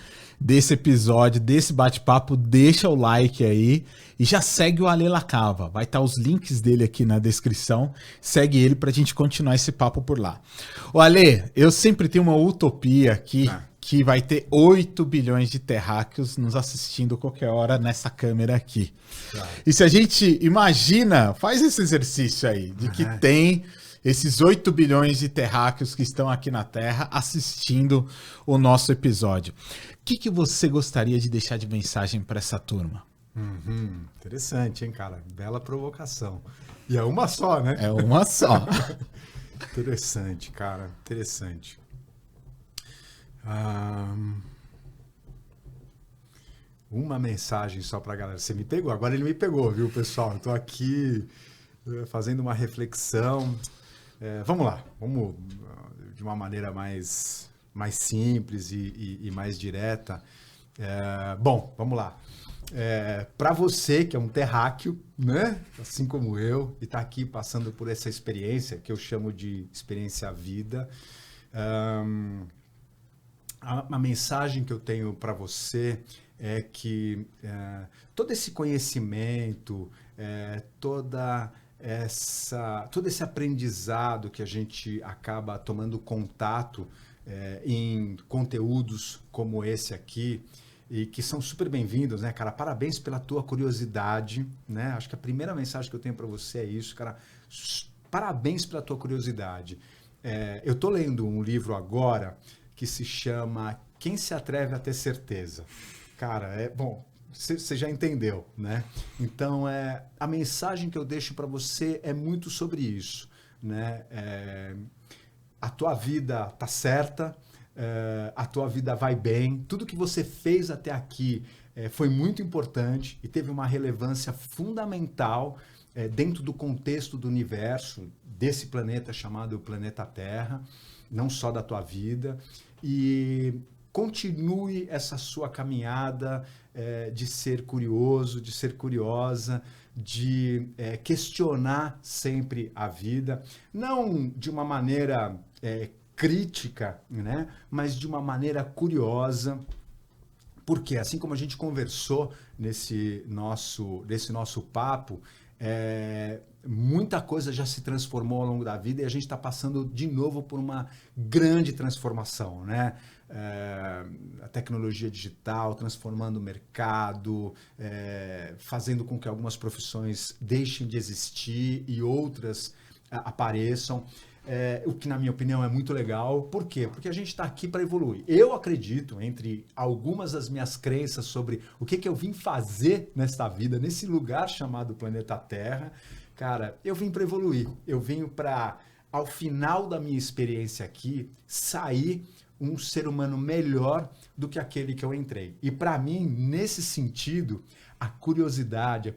desse episódio, desse bate-papo, deixa o like aí e já segue o Ale Lacava. Vai estar os links dele aqui na descrição. Segue ele pra gente continuar esse papo por lá. O Ale, eu sempre tenho uma utopia aqui que vai ter 8 bilhões de terráqueos nos assistindo qualquer hora nessa câmera aqui. E se a gente imagina, faz esse exercício aí, de que tem esses 8 bilhões de terráqueos que estão aqui na Terra assistindo o nosso episódio. O que você gostaria de deixar de mensagem para essa turma? Interessante, hein, cara? Bela provocação. E é uma só, né? É uma só. Interessante, cara. Interessante. Uma mensagem só pra galera. Você me pegou? Agora ele me pegou, viu, pessoal? Eu tô aqui fazendo uma reflexão. Vamos lá. Vamos de uma maneira mais simples e mais direta. Bom, vamos lá. Para você que é um terráqueo, né? Assim como eu, e está aqui passando por essa experiência que eu chamo de experiência vida, a mensagem que eu tenho para você é que todo esse conhecimento, todo esse aprendizado que a gente acaba tomando contato em conteúdos como esse aqui, e que são super bem-vindos, né, cara? Parabéns pela tua curiosidade, né? Acho que a primeira mensagem que eu tenho para você é isso, cara. Parabéns pela tua curiosidade. Eu tô lendo um livro agora que se chama Quem se atreve a ter certeza? Cara, bom, você já entendeu, né? Então, a mensagem que eu deixo para você é muito sobre isso, né? A tua vida tá certa, a tua vida vai bem, tudo que você fez até aqui foi muito importante e teve uma relevância fundamental dentro do contexto do universo, desse planeta chamado planeta Terra, não só da tua vida, e continue essa sua caminhada de ser curioso, de ser curiosa, de questionar sempre a vida, não de uma maneira crítica, né? Mas de uma maneira curiosa, porque assim como a gente conversou nesse nosso papo, muita coisa já se transformou ao longo da vida e a gente está passando de novo por uma grande transformação, né? A tecnologia digital transformando o mercado, fazendo com que algumas profissões deixem de existir e outras apareçam. O que, na minha opinião, é muito legal. Por quê? Porque a gente está aqui para evoluir. Eu acredito, entre algumas das minhas crenças sobre o que eu vim fazer nesta vida, nesse lugar chamado planeta Terra, cara, eu vim para evoluir. Eu vim para ao final da minha experiência aqui, sair um ser humano melhor do que aquele que eu entrei. E para mim, nesse sentido, a curiosidade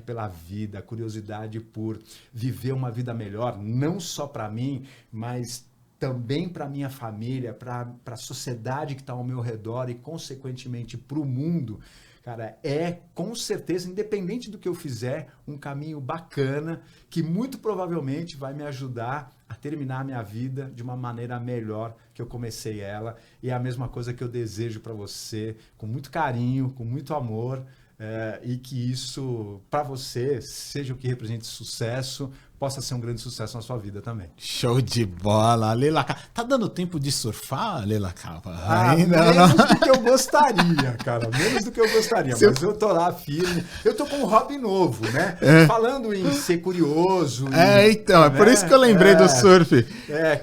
pela vida, a curiosidade por viver uma vida melhor, não só para mim, mas também para minha família, para a sociedade que está ao meu redor e, consequentemente, para o mundo, cara, é com certeza, independente do que eu fizer, um caminho bacana que muito provavelmente vai me ajudar a terminar a minha vida de uma maneira melhor que eu comecei ela. E é a mesma coisa que eu desejo para você, com muito carinho, com muito amor, e que isso, para você, seja o que represente sucesso, possa ser um grande sucesso na sua vida também. Show de bola, Leila Cava. Tá dando tempo de surfar, Leila Cava? Menos do que eu gostaria, cara. Menos do que eu gostaria. Mas eu tô lá firme. Eu tô com um hobby novo, né? Falando em ser curioso. Então, é por isso que eu lembrei do surf.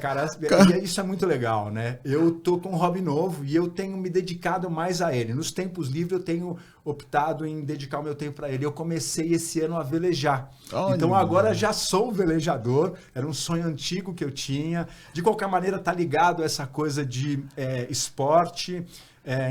Cara, isso é muito legal, né? Eu tô com um hobby novo e eu tenho me dedicado mais a ele. Nos tempos livres eu tenho optado em dedicar o meu tempo para ele. Eu comecei esse ano a velejar. Olha, então agora já sou velejador, era um sonho antigo que eu tinha. De qualquer maneira, tá ligado a essa coisa de esporte,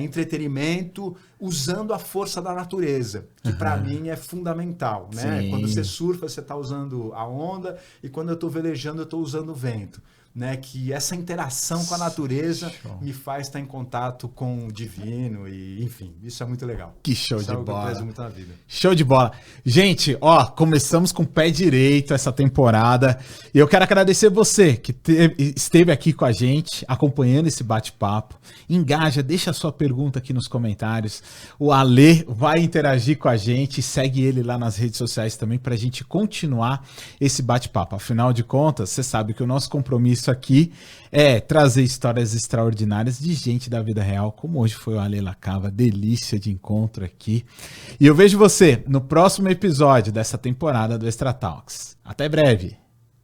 entretenimento, usando a força da natureza, que para mim é fundamental, né? Sim. Quando você surfa, você está usando a onda, e quando eu estou velejando, eu estou usando o vento. Né, que essa interação com a natureza me faz estar em contato com o divino e, enfim, isso é muito legal. Que show de bola. Que eu prezo muito na vida. Show de bola. Gente, começamos com o pé direito essa temporada e eu quero agradecer você que esteve aqui com a gente, acompanhando esse bate-papo. Engaja, deixa a sua pergunta aqui nos comentários. O Ale vai interagir com a gente, segue ele lá nas redes sociais também para a gente continuar esse bate-papo. Afinal de contas, você sabe que o nosso compromisso aqui é trazer histórias extraordinárias de gente da vida real, como hoje foi o Leila Cava, delícia de encontro aqui. E eu vejo você no próximo episódio dessa temporada do Extra Talks. Até breve!